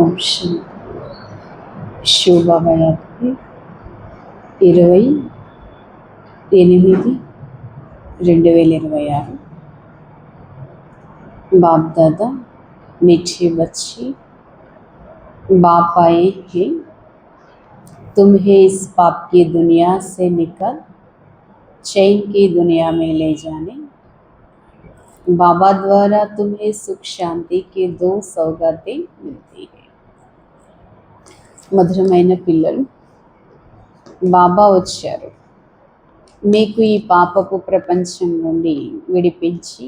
ఓం శాంతి. శివబాబా గారికి 28/2026 बाप दादा मीठे बच्चे, बाप आए हैं तुम्हें इस पाप की दुनिया से निकल चैन की दुनिया में ले जाने। बाबा द्वारा तुम्हें सुख शांति की 2 सौगातें मिलती हैं। మధురమైన పిల్లలు, బాబా వచ్చారు మీకు ఈ పాపపు ప్రపంచం నుండి విడిపించి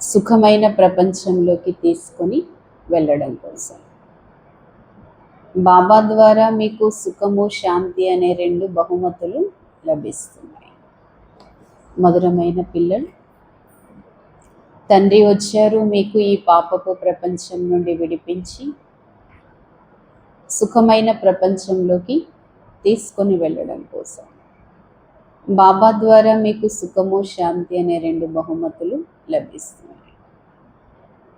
సుఖమైన ప్రపంచంలోకి తీసుకొని వెళ్ళడం కోసం. బాబా ద్వారా మీకు సుఖము శాంతి అనే 2 బహుమతులు లభిస్తున్నాయి. మధురమైన పిల్లలు, తండ్రి వచ్చారు మీకు ఈ పాపపు ప్రపంచం నుండి విడిపించి సుఖమైన ప్రపంచంలోకి తీసుకొని వెళ్ళడం కోసం. బాబా ద్వారా మీకు సుఖము శాంతి అనే 2 బహుమతులు లభిస్తున్నాయి.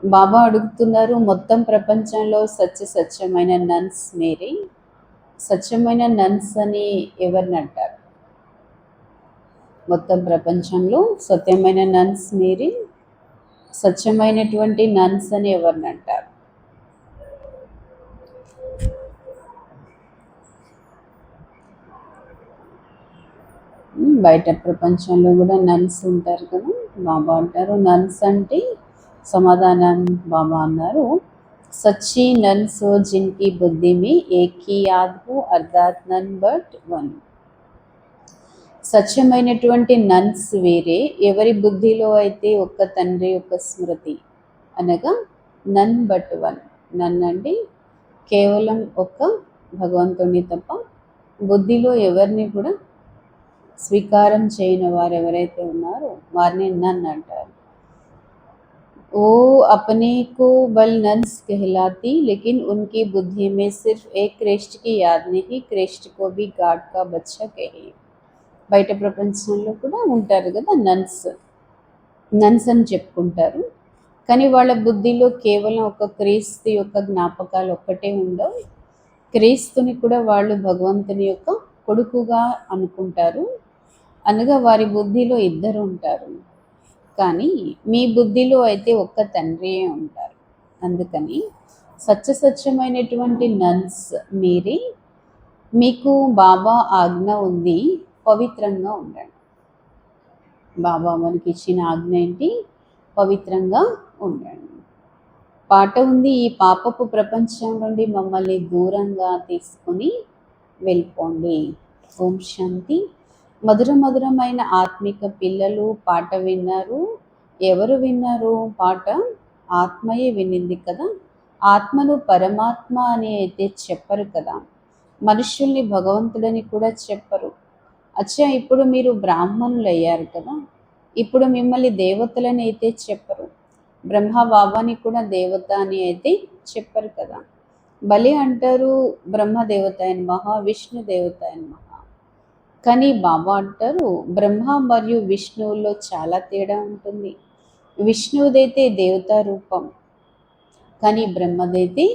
బాబా అడుగుతున్నారు, మొత్తం ప్రపంచంలో సత్యమైన నన్స్ మీరే. సత్యమైన నన్స్ అని ఎవరిని అంటారు? మొత్తం ప్రపంచంలో సత్యమైన నన్స్ మీరే. సత్యమైనటువంటి నన్స్ అని ఎవరిని అంటారు? బయట ప్రపంచంలో కూడా నన్స్ ఉంటారు కదా. బాబా అంటారు నన్స్ అంటే సమాధానం బాబా అన్నారు, సచ్చి నన్స్ हो जिनकी बुद्धि में एक ही याद हो अर्थात నన్ బట్ వన్. సత్యమైనటువంటి నన్స్ వేరే, ఎవరి బుద్ధిలో అయితే ఒక్క తండ్రి యొక్క స్మృతి అనగా నన్ బట్ వన్. నన్ అంటే కేవలం ఒక్క భగవంతుని తప్ప బుద్ధిలో ఎవరిని కూడా స్వీకారం చేయని వారు ఎవరైతే ఉన్నారో వారిని నన్ అంటారు. ఓ अपने को बल नन्स कहलाती, लेकिन उनकी बुद्धि में सिर्फ एक कृष्ण की याद नहीं, कृष्ण को भी गाड का बच्चा कहे. బయట ప్రపంచంలో కూడా ఉంటారు కదా నన్స్. నన్స్ అని చెప్పుకుంటారు, కానీ వాళ్ళ బుద్ధిలో కేవలం ఒక క్రీస్తు యొక్క జ్ఞాపకాలు ఒక్కటే ఉండవు. క్రీస్తుని కూడా వాళ్ళు భగవంతుని యొక్క కొడుకుగా అనుకుంటారు, అనగా వారి బుద్ధిలో 2 ఉంటారు, కానీ మీ బుద్ధిలో అయితే ఒక్క తండ్రియే ఉంటారు. అందుకని సత్యమైనటువంటి నన్స్ మీరే. మీకు బాబా ఆజ్ఞ ఉంది, పవిత్రంగా ఉండండి. బాబా మనకి ఇచ్చిన ఆజ్ఞ ఏంటి? పవిత్రంగా ఉండండి. పాట ఉంది, ఈ పాపపు ప్రపంచం నుండి మమ్మల్ని దూరంగా తీసుకుని వెళ్ళిపోండి. ఓం శాంతి. మధురమైన ఆత్మిక పిల్లలు పాట విన్నారు. ఎవరు విన్నారు పాట? ఆత్మయే వినింది కదా. ఆత్మను పరమాత్మ అని అయితే చెప్పరు కదా, మనుష్యుల్ని భగవంతుడని కూడా చెప్పరు. అచ్చా, ఇప్పుడు మీరు బ్రాహ్మణులు అయ్యారు కదా, ఇప్పుడు మిమ్మల్ని దేవతలని అయితే చెప్పరు. బ్రహ్మ బాబాని కూడా దేవత అని అయితే చెప్పరు కదా. బలి అంటారు బ్రహ్మదేవత నమః, విష్ణు దేవత నమః. కానీ బాబా అంటారు బ్రహ్మ మరియు విష్ణువుల్లో చాలా తేడా ఉంటుంది. విష్ణువుదైతే దేవతా రూపం, కానీ బ్రహ్మదైతే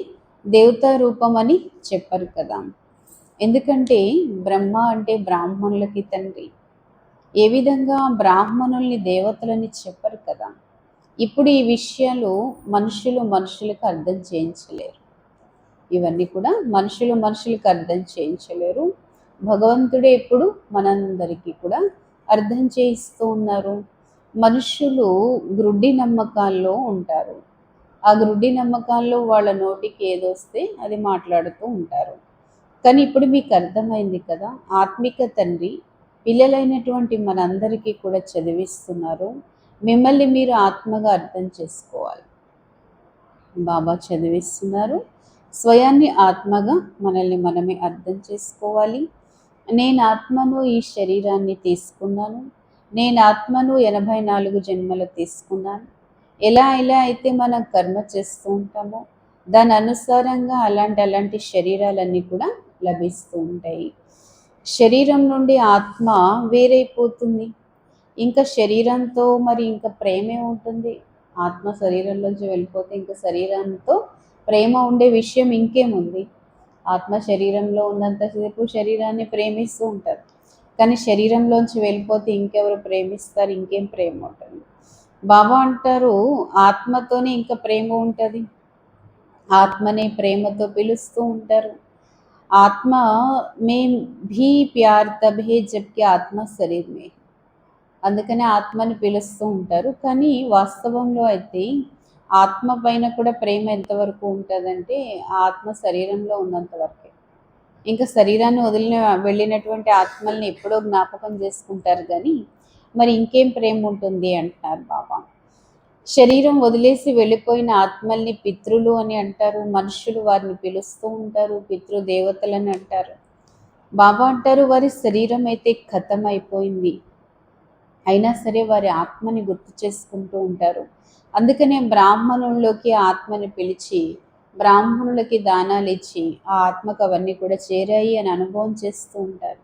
దేవతా రూపం అని చెప్పరు కదా. ఎందుకంటే బ్రహ్మ అంటే బ్రాహ్మణులకి తండ్రి. ఏ విధంగా బ్రాహ్మణుల్ని దేవతలని చెప్పరు కదా. ఇప్పుడు ఈ విషయాలు మనుషులకు అర్థం చేయించలేరు. ఇవన్నీ కూడా మనుషులకు అర్థం చేయించలేరు. భగవంతుడే ఇప్పుడు మనందరికీ కూడా అర్థం చేయిస్తూ ఉన్నారు. మనుషులు గ్రుడ్డి నమ్మకాల్లో ఉంటారు. ఆ గ్రుడ్డి నమ్మకాల్లో వాళ్ళ నోటికి ఏదొస్తే అది మాట్లాడుతూ ఉంటారు. కానీ ఇప్పుడు మీకు అర్థమైంది కదా, ఆత్మిక తండ్రి పిల్లలైనటువంటి మనందరికీ కూడా చదివిస్తున్నారు. మిమ్మల్ని మీరు ఆత్మగా అర్థం చేసుకోవాలి. బాబా చదివిస్తున్నారు, స్వయాన్ని ఆత్మగా మనల్ని మనమే అర్థం చేసుకోవాలి. నేను ఆత్మను, ఈ శరీరాన్ని తీసుకున్నాను. నేను ఆత్మను 84 జన్మలు తీసుకున్నాను. ఎలా అయితే మనం కర్మ చేస్తూ ఉంటామో దాని అనుసారంగా అలాంటి శరీరాలన్నీ కూడా లభిస్తూ ఉంటాయి. శరీరం నుండి ఆత్మ వేరైపోతుంది. ఇంకా శరీరంతో మరి ఇంకా ప్రేమే ఉంటుంది. ఆత్మ శరీరంలోంచి వెళ్ళిపోతే ఇంకా శరీరంతో ప్రేమ ఉండే విషయం ఇంకేముంది? ఆత్మ శరీరంలో ఉన్నంతసేపు శరీరాన్ని ప్రేమిస్తూ ఉంటారు. కానీ శరీరంలోంచి వెళ్ళిపోతే ఇంకెవరు ప్రేమిస్తారు? ఇంకేం ప్రేమ ఉంటుంది? బాబా అంటారు, ఆత్మతోనే ఇంకా ప్రేమ ఉంటుంది. ఆత్మనే ప్రేమతో పిలుస్తూ ఉంటారు. ఆత్మ మేం భీ ప్యార్ తబ్ హే జబ్కి ఆత్మ శరీర్ మే. అందుకనే ఆత్మని పిలుస్తూ ఉంటారు. కానీ వాస్తవంలో అయితే ఆత్మ పైన కూడా ప్రేమ ఎంతవరకు ఉంటుందంటే ఆత్మ శరీరంలో ఉన్నంత వరకే. ఇంకా శరీరాన్ని వెళ్ళినటువంటి ఆత్మల్ని ఎప్పుడో జ్ఞాపకం చేసుకుంటారు. కానీ మరి ఇంకేం ప్రేమ ఉంటుంది అంటున్నారు బాబా. శరీరం వదిలేసి వెళ్ళిపోయిన ఆత్మల్ని పితృలు అని అంటారు. మనుషులు వారిని పిలుస్తూ ఉంటారు, పితృదేవతలని అంటారు. బాబా అంటారు, వారి శరీరం అయితే ఖతం అయిపోయింది, అయినా సరే వారి ఆత్మని గుర్తు చేసుకుంటూ ఉంటారు. అందుకనే బ్రాహ్మణుల్లోకి ఆత్మని పిలిచి బ్రాహ్మణులకి దానాలు ఇచ్చి ఆ ఆత్మకు అవన్నీ కూడా చేరాయి అని అనుభవం చేస్తూ ఉంటారు.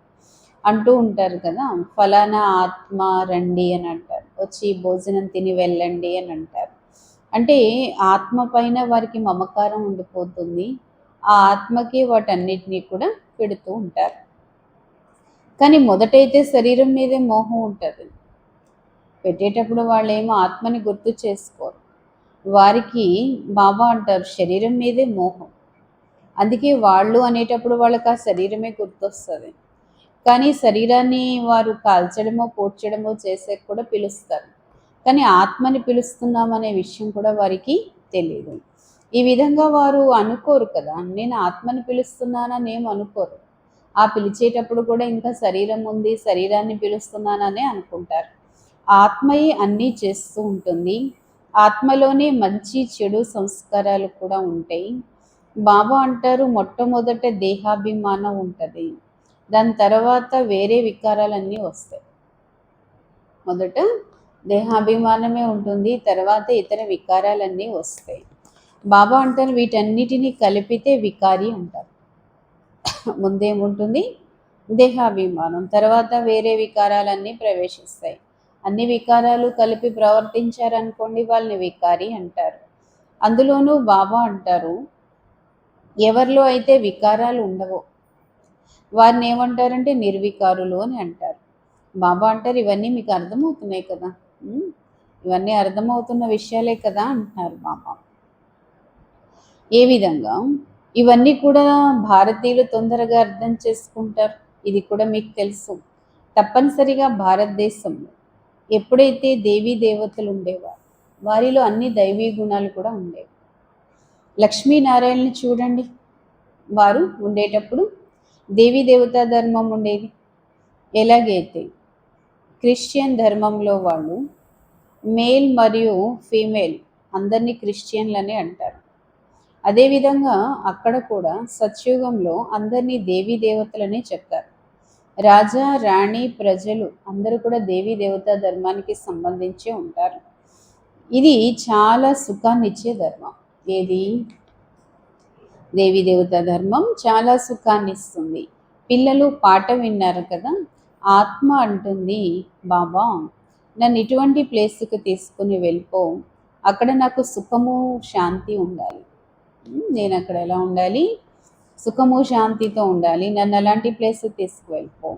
అంటూ ఉంటారు కదా, ఫలానా ఆత్మ రండి అని అంటారు, వచ్చి భోజనం తిని వెళ్ళండి అని అంటారు. అంటే ఆత్మ పైన వారికి మమకారం ఉండిపోతుంది. ఆ ఆత్మకి వాటన్నిటినీ కూడా పెడుతూ ఉంటారు. కానీ మొదటైతే శరీరం మీదే మోహం ఉంటుంది. పెట్టేటప్పుడు వాళ్ళేమో ఆత్మని గుర్తు చేసుకోరు. వారికి బాబా అంటారు శరీరం మీదే మోహం. అందుకే వాళ్ళు అనేటప్పుడు వాళ్ళకి ఆ శరీరమే గుర్తొస్తుంది. కానీ శరీరాన్ని వారు కాల్చడమో పూడ్చడమో చేసే కూడా పిలుస్తారు. కానీ ఆత్మని పిలుస్తున్నామనే విషయం కూడా వారికి తెలియదు. ఈ విధంగా వారు అనుకోరు కదా, నేను ఆత్మని పిలుస్తున్నానని ఏం అనుకోరు. ఆ పిలిచేటప్పుడు కూడా ఇంకా శరీరం ఉంది, శరీరాన్ని పిలుస్తున్నాననే అనుకుంటారు. ఆత్మయే అన్నీ చేస్తూ ఉంటుంది. ఆత్మలోనే మంచి చెడు సంస్కారాలు కూడా ఉంటాయి. బాబా అంటారు, మొట్టమొదట దేహాభిమానం ఉంటుంది, దాని తర్వాత వేరే వికారాలన్నీ వస్తాయి. మొదట దేహాభిమానమే ఉంటుంది, తర్వాత ఇతర వికారాలన్నీ వస్తాయి. బాబా అంటారు, వీటన్నిటినీ కలిపితే వికారి అంటారు. ముందేముంటుంది? దేహాభిమానం, తర్వాత వేరే వికారాలన్నీ ప్రవేశిస్తాయి. అన్ని వికారాలు కలిపి ప్రవర్తించారనుకోండి, వాళ్ళని వికారి అంటారు. అందులోనూ బాబా అంటారు, ఎవరిలో అయితే వికారాలు ఉండవో వారిని ఏమంటారంటే నిర్వికారులు అని అంటారు. బాబా అంటారు, ఇవన్నీ మీకు అర్థమవుతున్నాయి కదా, ఇవన్నీ అర్థమవుతున్న విషయాలే కదా అంటున్నారు బాబా. ఏ విధంగా ఇవన్నీ కూడా భారతీయులు తొందరగా అర్థం చేసుకుంటారు. ఇది కూడా మీకు తెలుసు. తప్పనిసరిగా భారతదేశంలో ఎప్పుడైతే దేవీ దేవతలు ఉండేవారు, వారిలో అన్ని దైవీ గుణాలు కూడా ఉండేవి. లక్ష్మీనారాయణని చూడండి, వారు ఉండేటప్పుడు దేవీ దేవతా ధర్మం ఉండేది. ఎలాగైతే క్రిస్టియన్ ధర్మంలో వాళ్ళు మేల్ మరియు ఫీమేల్ అందరినీ క్రిస్టియన్లనే అంటారు. అదేవిధంగా అక్కడ కూడా సత్యుగంలో అందరినీ దేవీ దేవతలనే చెప్తారు. రాజా రాణి ప్రజలు అందరూ కూడా దేవీ దేవతా ధర్మానికి సంబంధించి ఉంటారు. ఇది చాలా సుఖాన్ని ఇచ్చే ధర్మం. ఏది? దేవీ దేవతా ధర్మం చాలా సుఖాన్ని ఇస్తుంది. పిల్లలు పాట విన్నారు కదా, ఆత్మ అంటుంది, బాబా నన్ను ఇటువంటి ప్లేస్కి తీసుకుని వెళ్ళిపో, అక్కడ నాకు సుఖము శాంతి ఉండాలి. నేను అక్కడ ఎలా ఉండాలి? సుఖము శాంతితో ఉండాలి. నన్ను అలాంటి ప్లేస్కి తీసుకువెళ్ళిపో.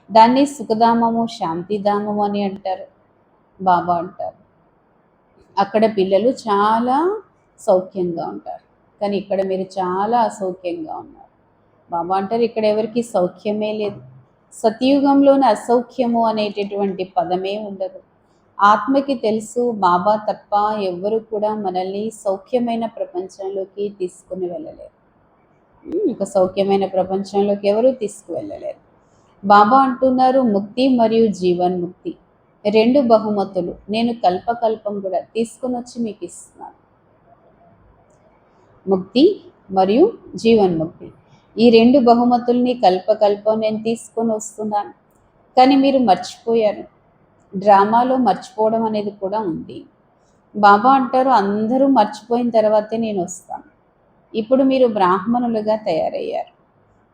దాన్ని సుఖధామము శాంతిధామము అని అంటారు. బాబా అంటారు, అక్కడ పిల్లలు చాలా సౌఖ్యంగా ఉంటారు, కానీ ఇక్కడ మీరు చాలా అసౌఖ్యంగా ఉన్నారు. బాబా అంటారు, ఇక్కడ ఎవరికి సౌఖ్యమే లేదు. సతయుగంలోని అసౌఖ్యము అనేటటువంటి పదమే ఉండదు. ఆత్మకి తెలుసు, బాబా తప్ప ఎవ్వరు కూడా మనల్ని సౌఖ్యమైన ప్రపంచంలోకి తీసుకుని వెళ్ళలేరు. ఇక సౌఖ్యమైన ప్రపంచంలోకి ఎవరు తీసుకువెళ్ళలేరు. బాబా అంటున్నారు, ముక్తి మరియు జీవన్ముక్తి రెండు బహుమతులు నేను కల్పకల్పం కూడా తీసుకుని వచ్చి మీకు ఇస్తున్నాను. ముక్తి మరియు జీవన్ముక్తి, ఈ రెండు బహుమతుల్ని కల్పకల్పం నేను తీసుకొని వస్తున్నాను. కానీ మీరు మర్చిపోయారు. డ్రామాలో మర్చిపోవడం అనేది కూడా ఉంది. బాబా అంటారు, అందరూ మర్చిపోయిన తర్వాతే నేను వస్తాను. ఇప్పుడు మీరు బ్రాహ్మణులుగా తయారయ్యారు,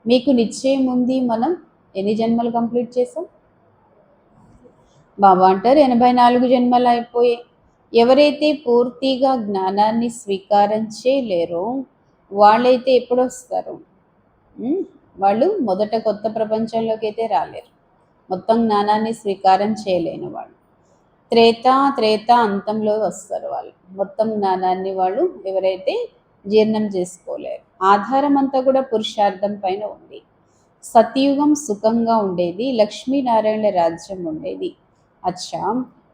మీకు నిశ్చయం ఉంది. మనం ఎన్ని జన్మలు కంప్లీట్ చేసాం? బాబా అంటారు 84 జన్మలు అయిపోయాయి. ఎవరైతే పూర్తిగా జ్ఞానాన్ని స్వీకారం చేయలేరో వాళ్ళైతే ఎప్పుడొస్తారు? వాళ్ళు మొదట కొత్త ప్రపంచంలోకి అయితే రాలేరు. మొత్తం జ్ఞానాన్ని స్వీకారం చేయలేని వాళ్ళు త్రేత అంతంలో వస్తారు. వాళ్ళు మొత్తం జ్ఞానాన్ని వాళ్ళు ఎవరైతే జీర్ణం చేసుకోలేరు. ఆధారం అంతా కూడా పురుషార్థం పైన ఉంది. సతయుగం సుఖంగా ఉండేది, లక్ష్మీనారాయణల రాజ్యం ఉండేది. అచ్చా,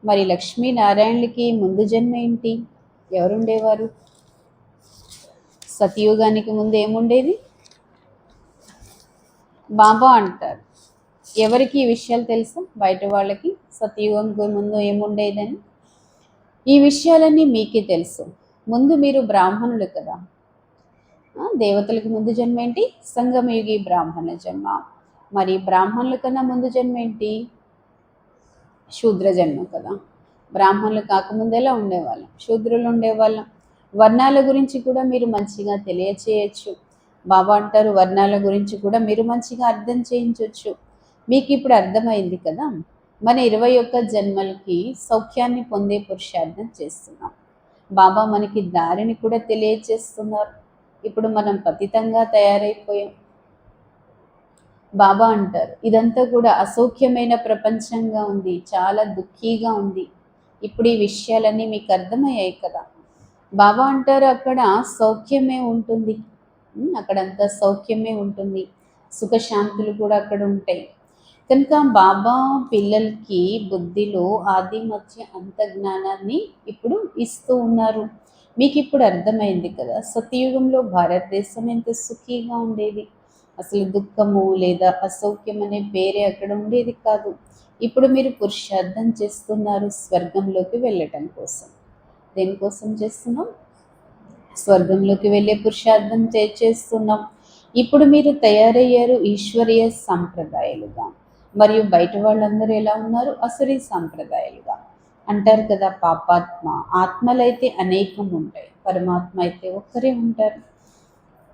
మరి లక్ష్మీనారాయణలకి ముందు జన్మ ఏంటి? ఎవరుండేవారు? సతయుగానికి ముందు ఏముండేది? బాబా అంటారు. ఎవరికి ఈ విషయాలు తెలుసా? బయట వాళ్ళకి సతయుగంకు ముందు ఏముండేదని. ఈ విషయాలన్నీ మీకే తెలుసు. ముందు మీరు బ్రాహ్మణులు కదా. దేవతలకి ముందు జన్మ ఏంటి? సంగమయుగి బ్రాహ్మణ జన్మ. మరి బ్రాహ్మణుల కన్నా ముందు జన్మ ఏంటి? శూద్ర జన్మ కదా. బ్రాహ్మణులు కాకముందు ఎలా ఉండేవాళ్ళం? శూద్రులు ఉండేవాళ్ళం. వర్ణాల గురించి కూడా మీరు మంచిగా తెలియచేయచ్చు. బాబా అంటారు వర్ణాల గురించి కూడా మీరు మంచిగా అర్థం చేయించవచ్చు. మీకు ఇప్పుడు అర్థమైంది కదా. మన 21 జన్మలకి సౌఖ్యాన్ని పొందే పురుషార్థం చేస్తున్నాం. బాబా మనకి దారిని కూడా తెలియచేస్తున్నారు. ఇప్పుడు మనం పతితంగా తయారైపోయాం. బాబా అంటారు ఇదంతా కూడా అసౌఖ్యమైన ప్రపంచంగా ఉంది, చాలా దుఃఖీగా ఉంది. ఇప్పుడు ఈ విషయాలన్నీ మీకు అర్థమయ్యాయి కదా. బాబా అంటారు అక్కడ సౌఖ్యమే ఉంటుంది, అక్కడంతా సౌఖ్యమే ఉంటుంది, సుఖశాంతులు కూడా అక్కడ ఉంటాయి. కనుక బాబా పిల్లలకి బుద్ధిలో ఆది మధ్య అంత జ్ఞానాన్ని ఇప్పుడు ఇస్తూ ఉన్నారు. మీకు ఇప్పుడు అర్థమైంది కదా. సతయుగంలో భారతదేశం ఎంత సుఖీగా ఉండేది. అసలు దుఃఖము లేదా అసౌఖ్యం అనే పేరే అక్కడ ఉండేది కాదు. ఇప్పుడు మీరు పురుషార్థం చేస్తున్నారు స్వర్గంలోకి వెళ్ళటం కోసం. దేనికోసం చేస్తున్నాం? స్వర్గంలోకి వెళ్ళే పురుషార్థం చేస్తున్నాం. ఇప్పుడు మీరు తయారయ్యారు ఈశ్వరీయ సంప్రదాయాలుగా. మరియు బయట వాళ్ళందరూ ఎలా ఉన్నారు? అసురీ సంప్రదాయాలుగా. అంటారు కదా పాపాత్మ. ఆత్మలైతే అనేకం ఉంటాయి, పరమాత్మ అయితే ఒక్కరే ఉంటారు.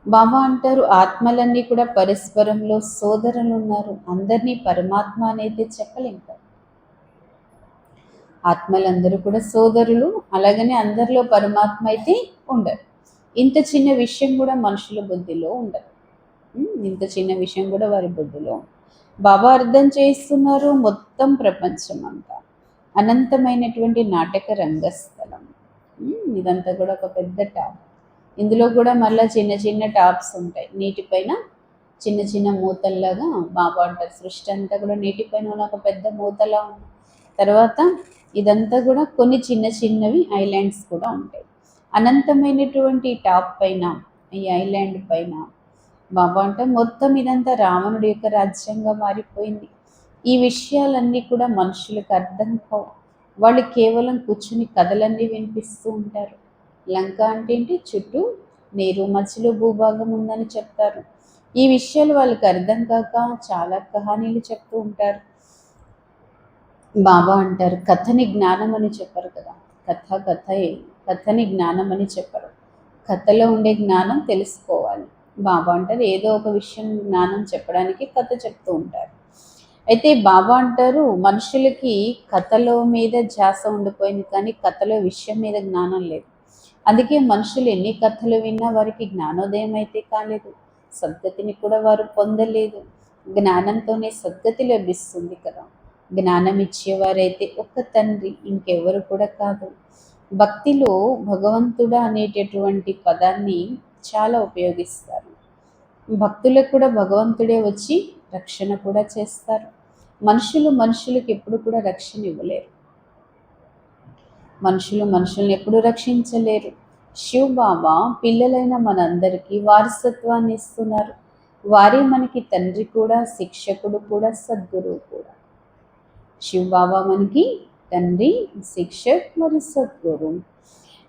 బాబా అంటారు ఆత్మలన్నీ కూడా పరస్పరంలో సోదరులు ఉన్నారు. అందరినీ పరమాత్మ అనేది చెప్పలేం కదా. ఆత్మలందరూ కూడా సోదరులు, అలాగనే అందరిలో పరమాత్మ అయితే ఉండరు. ఇంత చిన్న విషయం కూడా మనుషుల బుద్ధిలో ఉండదు. ఇంత చిన్న విషయం కూడా వారి బుద్ధిలో. బాబా అర్థం చేస్తున్నారు మొత్తం ప్రపంచం అంతా అనంతమైనటువంటి నాటక రంగస్థలం. ఇదంతా కూడా ఒక పెద్ద టాప్. ఇందులో కూడా మళ్ళీ చిన్న చిన్న టాప్స్ ఉంటాయి. నీటిపైన చిన్న చిన్న మూతల్లాగా బాబా అంటారు సృష్టి అంతా కూడా నీటిపైన ఉన్న ఒక పెద్ద మూతలా ఉంది. తర్వాత ఇదంతా కూడా కొన్ని చిన్న చిన్నవి ఐలాండ్స్ కూడా ఉంటాయి. అనంతమైనటువంటి టాప్ పైన, ఈ ఐలాండ్ పైన బాబా అంటే మొత్తం ఇదంతా రావణుడి యొక్క రాజ్యంగా మారిపోయింది. ఈ విషయాలన్నీ కూడా మనుషులకు అర్థం కావు. వాళ్ళు కేవలం కూర్చుని కథలన్నీ వినిపిస్తూ ఉంటారు. లంక అంటే ఏంటి? చుట్టూ నీరు, మధ్యలో భూభాగం ఉందని చెప్తారు. ఈ విషయాలు వాళ్ళకి అర్థం కాక చాలా కహానీలు చెప్తూ ఉంటారు. బాబా అంటారు కథని జ్ఞానం అని చెప్పరు కదా. కథని జ్ఞానం అని చెప్పరు. కథలో ఉండే జ్ఞానం తెలుసుకోవాలి. బాబా అంటారు ఏదో ఒక విషయం జ్ఞానం చెప్పడానికి కథ చెప్తూ ఉంటారు. అయితే బాబా అంటారు మనుషులకి కథలో మీద ధ్యాస ఉండిపోయింది, కానీ కథలో విషయం మీద జ్ఞానం లేదు. అందుకే మనుషులు ఎన్ని కథలు విన్నా వారికి జ్ఞానోదయం అయితే కాలేదు, సద్గతిని కూడా వారు పొందలేదు. జ్ఞానంతోనే సద్గతి లభిస్తుంది కదా. జ్ఞానం ఇచ్చేవారైతే ఒక్క తండ్రి, ఇంకెవరు కూడా కాదు. భక్తిలో భగవంతుడా అనేటటువంటి పదాన్ని చాలా ఉపయోగిస్తారు. భక్తులకు కూడా భగవంతుడే వచ్చి రక్షణ కూడా చేస్తారు. మనుషులకి ఎప్పుడు కూడా రక్షణ ఇవ్వలేరు. మనుషుల్ని ఎప్పుడు రక్షించలేరు. శివ్ బాబా పిల్లలైన మనందరికీ వారసత్వాన్ని ఇస్తున్నారు. వారే మనకి తండ్రి కూడా, శిక్షకుడు కూడా, సద్గురువు కూడా. శివ్ బాబా మనకి తండ్రి, శిక్షక్ మరియు సద్గురు.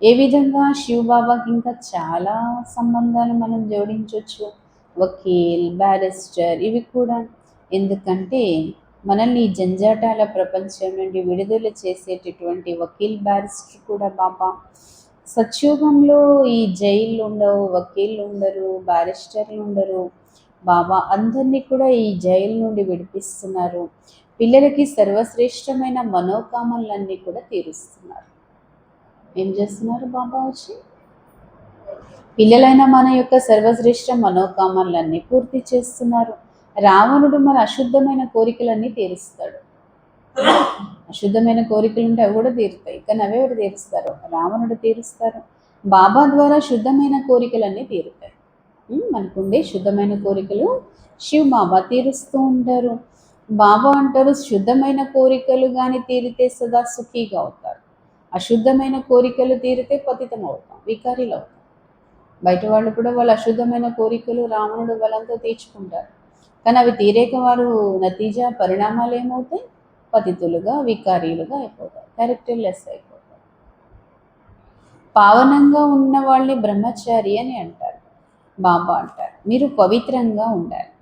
ఏ విధంగా శివ్ బాబాకి ఇంకా చాలా సంబంధాలు మనం జోడించవచ్చు. వకీల్, బ్యారిస్టర్, ఇవి కూడా. ఎందుకంటే మనల్ని జంజాటాల ప్రపంచం నుండి విడుదల చేసేటటువంటి వకీల్, బ్యారిస్టర్ కూడా బాబా. సత్యుగంలో ఈ జైళ్ళు ఉండవు, వకీళ్ళు ఉండరు, బ్యారిస్టర్లు ఉండరు. బాబా అందరినీ కూడా ఈ జైలు నుండి విడిపిస్తున్నారు. పిల్లలకి సర్వశ్రేష్టమైన మనోకామనలన్నీ కూడా తీరుస్తున్నారు. ఏం చేస్తున్నారు బాబా వచ్చి? పిల్లలైన మన యొక్క సర్వశ్రేష్ట మనోకామనలన్నీ పూర్తి చేస్తున్నారు. రావణుడు మన అశుద్ధమైన కోరికలన్నీ తీరుస్తాడు. అశుద్ధమైన కోరికలు ఉంటే అవి కూడా తీరుతాయి, కానీ అవే ఎవరు తీరుస్తారు? రావణుడు తీరుస్తారు. బాబా ద్వారా శుద్ధమైన కోరికలన్నీ తీరుతాయి. మనకుండే శుద్ధమైన కోరికలు శివ్ బాబా తీరుస్తూ ఉంటారు. బాబా అంటారు, శుద్ధమైన కోరికలు కానీ తీరితే సదా సుఖీగా అవుతారు, అశుద్ధమైన కోరికలు తీరితే పతితం అవుతాం, వికారీలు అవుతాం. బయట వాళ్ళు కూడా వాళ్ళ అశుద్ధమైన కోరికలు రావణుడు బలంతో తీర్చుకుంటారు, కానీ అవి తీరేక వారు నతీజా పరిణామాలు ఏమవుతాయి? పతితులుగా, వికారీలుగా అయిపోతారు, క్యారెక్టర్ లెస్ అయిపోతారు. పావనంగా ఉన్న వాళ్ళని బ్రహ్మచారి అని అంటారు. బాబా అంటారు, మీరు పవిత్రంగా ఉండాలి,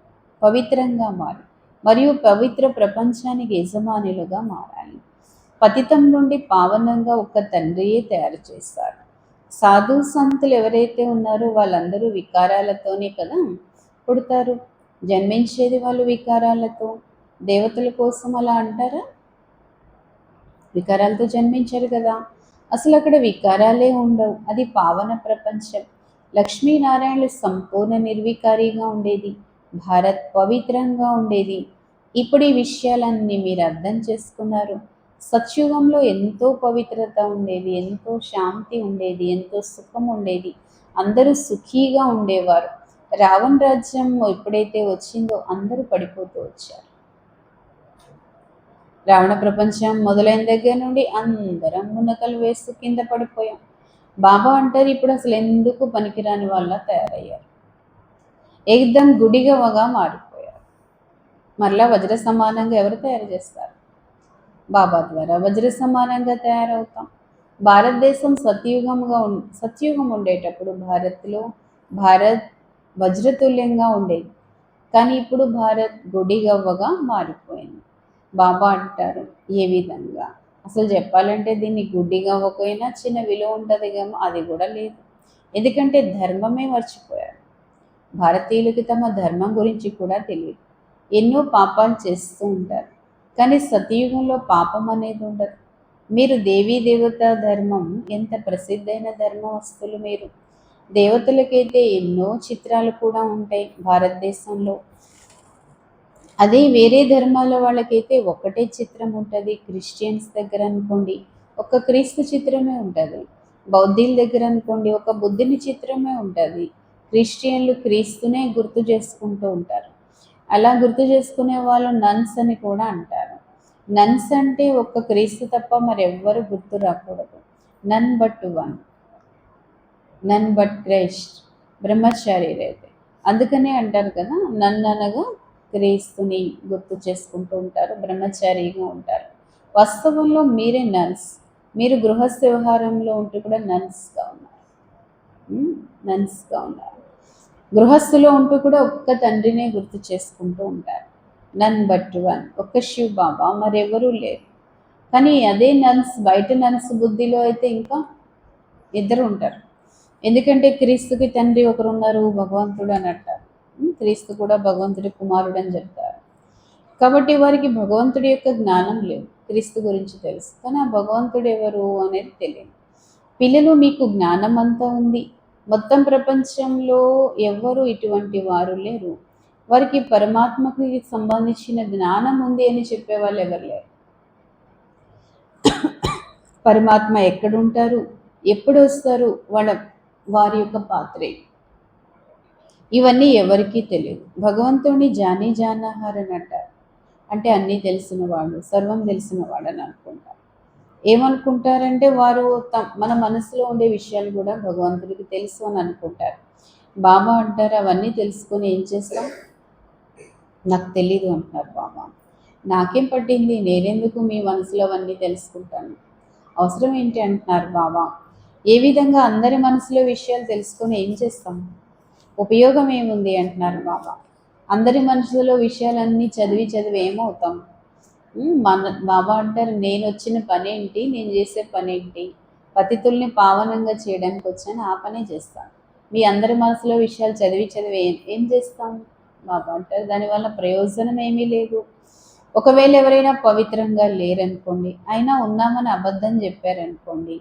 పవిత్రంగా మారి మరియు పవిత్ర ప్రపంచానికి యజమానులుగా మారాలి. పతితం నుండి పావనంగా ఒక తండ్రియే తయారు చేస్తారు. సాధు సంతులు ఎవరైతే ఉన్నారో వాళ్ళందరూ వికారాలతోనే కదా పుడతారు, జన్మించేది వాళ్ళు వికారాలతో. దేవతల కోసం అలా అంటారా? వికారాలతో జన్మించారు కదా, అసలు అక్కడ వికారాలే ఉండవు. అది పావన ప్రపంచం. లక్ష్మీనారాయణులు సంపూర్ణ నిర్వికారిగా ఉండేది, భారత్ పవిత్రంగా ఉండేది. ఇప్పుడు ఈ విషయాలన్నీ మీరు అర్థం చేసుకున్నారు. సత్యుగంలో ఎంతో పవిత్రత ఉండేది, ఎంతో శాంతి ఉండేది, ఎంతో సుఖం ఉండేది, అందరూ సుఖీగా ఉండేవారు. రావణ రాజ్యం ఎప్పుడైతే వచ్చిందో అందరూ పడిపోతూ వచ్చారు. రావణ ప్రపంచం మొదలైన దగ్గర నుండి అందరం మునకలు వేస్తూ కింద పడిపోయాం. బాబా అంటారు, ఇప్పుడు అసలు ఎందుకు పనికిరాని వాళ్ళ తయారయ్యారు, ఏకదం గుడిగవగా మారిపోయారు. మరలా వజ్ర సమానంగా ఎవరు తయారు చేస్తారు? బాబా ద్వారా వజ్ర సమానంగా తయారవుతాం. భారతదేశం సత్యుగం ఉండేటప్పుడు భారత్ వజ్రతుల్యంగా ఉండేది, కానీ ఇప్పుడు భారత్ గుడిగవ్వగా మారిపోయింది. బాబా అంటారు, ఏ విధంగా? అసలు చెప్పాలంటే దీన్ని గుడ్డిగవ్వకపోయినా చిన్న విలువ ఉంటుంది కానీ అది కూడా లేదు, ఎందుకంటే ధర్మమే మర్చిపోయారు. భారతీయులకి తమ ధర్మం గురించి కూడా తెలియదు, ఎన్నో పాపాలు చేస్తూ ఉంటారు, కానీ సతయుగంలో పాపం అనేది ఉండదు. మీరు దేవీ దేవత ధర్మం ఎంత ప్రసిద్ధైన ధర్మవస్తులు. మీరు దేవతలకైతే ఎన్నో చిత్రాలు కూడా ఉంటాయి భారతదేశంలో, అదే వేరే ధర్మాల వాళ్ళకైతే ఒకటే చిత్రం ఉంటుంది. క్రిస్టియన్స్ దగ్గర అనుకోండి ఒక క్రీస్తు చిత్రమే ఉంటుంది, బౌద్ధుల దగ్గర అనుకోండి ఒక బుద్ధుని చిత్రమే ఉంటుంది. క్రిస్టియన్లు క్రీస్తునే గుర్తు చేసుకుంటూ ఉంటారు. అలా గుర్తు చేసుకునే వాళ్ళు నన్స్ అని కూడా అంటారు. నన్స్ అంటే ఒక్క క్రీస్తు తప్ప మరెవ్వరు గుర్తు రాకూడదు. None but one, none but Christ, బ్రహ్మచారి అయితే. అందుకనే అంటారు కదా, నన్ను అనగా క్రీస్తుని గుర్తు చేసుకుంటూ ఉంటారు, బ్రహ్మచారిగా ఉంటారు. వాస్తవంలో మీరే నన్స్. మీరు గృహస్థ వ్యవహారంలో ఉంటూ కూడా నన్స్గా ఉన్నారు, నన్స్గా ఉన్నారు. గృహస్థులో ఉంటూ కూడా ఒక్క తండ్రినే గుర్తు చేసుకుంటూ ఉంటారు. నన్ బట్ వన్, ఒక్క శివ్ బాబా, మరెవరూ లేరు. కానీ అదే నన్స్ బయట నన్స్ బుద్ధిలో అయితే ఇంకా ఇద్దరు ఉంటారు. ఎందుకంటే క్రీస్తుకి తండ్రి ఒకరు ఉన్నారు, భగవంతుడు అని అంటారు. క్రీస్తు కూడా భగవంతుడి కుమారుడు అని చెప్తారు. కాబట్టి వారికి భగవంతుడి యొక్క జ్ఞానం లేదు, క్రీస్తు గురించి తెలుసు కానీ ఆ భగవంతుడు ఎవరు అనేది తెలియదు. పిల్లలు, మీకు జ్ఞానం అంతా ఉంది, మొత్తం ప్రపంచంలో ఎవరు ఇటువంటి వారు లేరు. వారికి పరమాత్మకి సంబంధించిన జ్ఞానం ఉంది అని చెప్పేవాళ్ళు ఎవరు లేరు. పరమాత్మ ఎక్కడుంటారు, ఎప్పుడు వస్తారు, వారి యొక్క పాత్రే, ఇవన్నీ ఎవరికీ తెలియదు. భగవంతుడిని జానీ జానహార్ అని అంటారు, అంటే అన్నీ తెలిసినవాడు, సర్వం తెలిసినవాడు అని అనుకుంటారు. ఏమనుకుంటారంటే వారు మన మనసులో ఉండే విషయాలు కూడా భగవంతుడికి తెలుసు అని అనుకుంటారు. బాబా అంటారు, అవన్నీ తెలుసుకొని ఏం చేస్తాం? నాకు తెలీదు అంటున్నారు బాబా. నాకేం పట్టింది, నేనెందుకు మీ మనసులో అవన్నీ తెలుసుకుంటాను, అవసరం ఏంటి అంటున్నారు బాబా. ఏ విధంగా అందరి మనసులో విషయాలు తెలుసుకొని ఏం చేస్తాం, ఉపయోగం ఏముంది అంటున్నారు బాబా. అందరి మనసులో విషయాలన్నీ చదివి ఏమవుతాం? బాబా అంటారు, నేను వచ్చిన పనేంటి, నేను చేసే పనేంటి, పతితుల్ని పావనంగా చేయడానికి వచ్చాను, ఆ పనే చేస్తాను. మీ అందరి మనసులో విషయాలు చదివి ఏం చేస్తాం? బాబా అంటారు, దానివల్ల ప్రయోజనం ఏమీ లేదు. ఒకవేళ ఎవరైనా పవిత్రంగా లేరనుకోండి, అయినా ఉన్నామని అబద్ధం చెప్పారనుకోండి,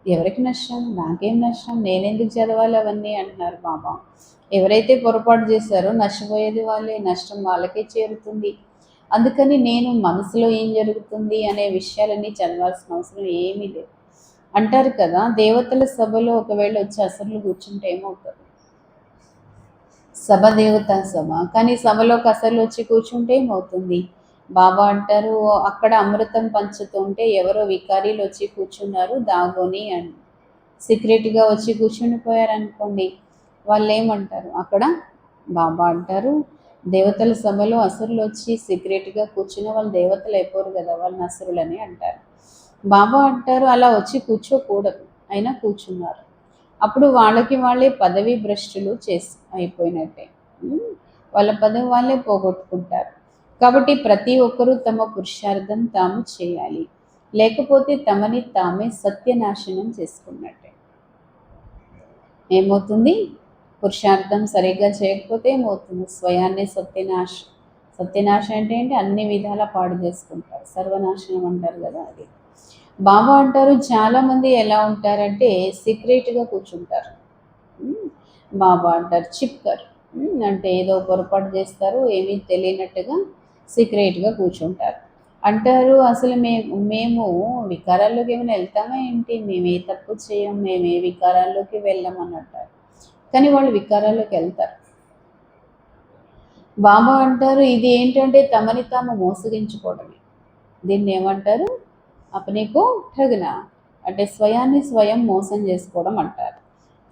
ఎవరికి నష్టం? నాకేం నష్టం? నేనెందుకు చదవాలి అవన్నీ అంటున్నారు బాబా. ఎవరైతే పొరపాటు చేశారో నష్టపోయేది వాళ్ళే, నష్టం వాళ్ళకే చేరుతుంది. అందుకని నేను మనసులో ఏం జరుగుతుంది అనే విషయాలన్నీ చదవాల్సిన అవసరం ఏమీ లేదు. అంటారు కదా, దేవతల సభలో ఒకవేళ వచ్చి అసలు కూర్చుంటే ఏమవుతుంది? సభ దేవతా సభ, కానీ సభలోకి అసలు వచ్చి కూర్చుంటే ఏమవుతుంది? బాబా అంటారు, అక్కడ అమృతం పంచుతుంటే ఎవరో వికారీలు వచ్చి కూర్చున్నారు దాగోని అని, సీక్రెట్గా వచ్చి కూర్చుని పోయారనుకోండి, వాళ్ళు ఏమంటారు అక్కడ? బాబా అంటారు, దేవతల సభలో అసురులు వచ్చి సీక్రెట్గా కూర్చున్న వాళ్ళు దేవతలు అయిపోరు కదా, వాళ్ళని అసురులని అంటారు. బాబా అంటారు, అలా వచ్చి కూర్చోకూడదు, అయినా కూర్చున్నారు. అప్పుడు వాళ్ళకి వాళ్ళే పదవి భ్రష్టులు అయిపోయినట్టే. వాళ్ళ పదవి వాళ్ళే పోగొట్టుకుంటారు. కాబట్టి ప్రతి ఒక్కరూ తమ పురుషార్థం తాము చేయాలి, లేకపోతే తమని తామే సత్యనాశనం చేసుకున్నట్టే. ఏమవుతుంది? పురుషార్థం సరిగ్గా చేయకపోతే ఏమవుతుంది? స్వయాన్ని సత్యనాశం అంటే ఏంటి? అన్ని విధాలా పాడు చేసుకుంటారు, సర్వనాశనం అంటారు కదా అది. బాబా అంటారు, చాలామంది ఎలా ఉంటారంటే సీక్రెట్గా కూర్చుంటారు. బాబా అంటారు చిప్కర్, అంటే ఏదో పొరపాటు చేస్తారు, ఏమీ తెలియనట్టుగా సీక్రెట్గా కూర్చుంటారు. అంటారు, అసలు మేము వికారాల్లోకి ఏమైనా వెళ్తామా ఏంటి? మేము ఏ తప్పు చేయం, మేము ఏ వికారాల్లోకి వెళ్ళామని అంటారు. కానీ వాళ్ళు వికారాల్లోకి వెళ్తారు. బాబా అంటారు, ఇది ఏంటంటే తమని తాము మోసగించుకోవడమే. దీన్ని ఏమంటారు? అపనేకో ఠగనా, అంటే స్వయాన్ని స్వయం మోసం చేసుకోవడం అంటారు.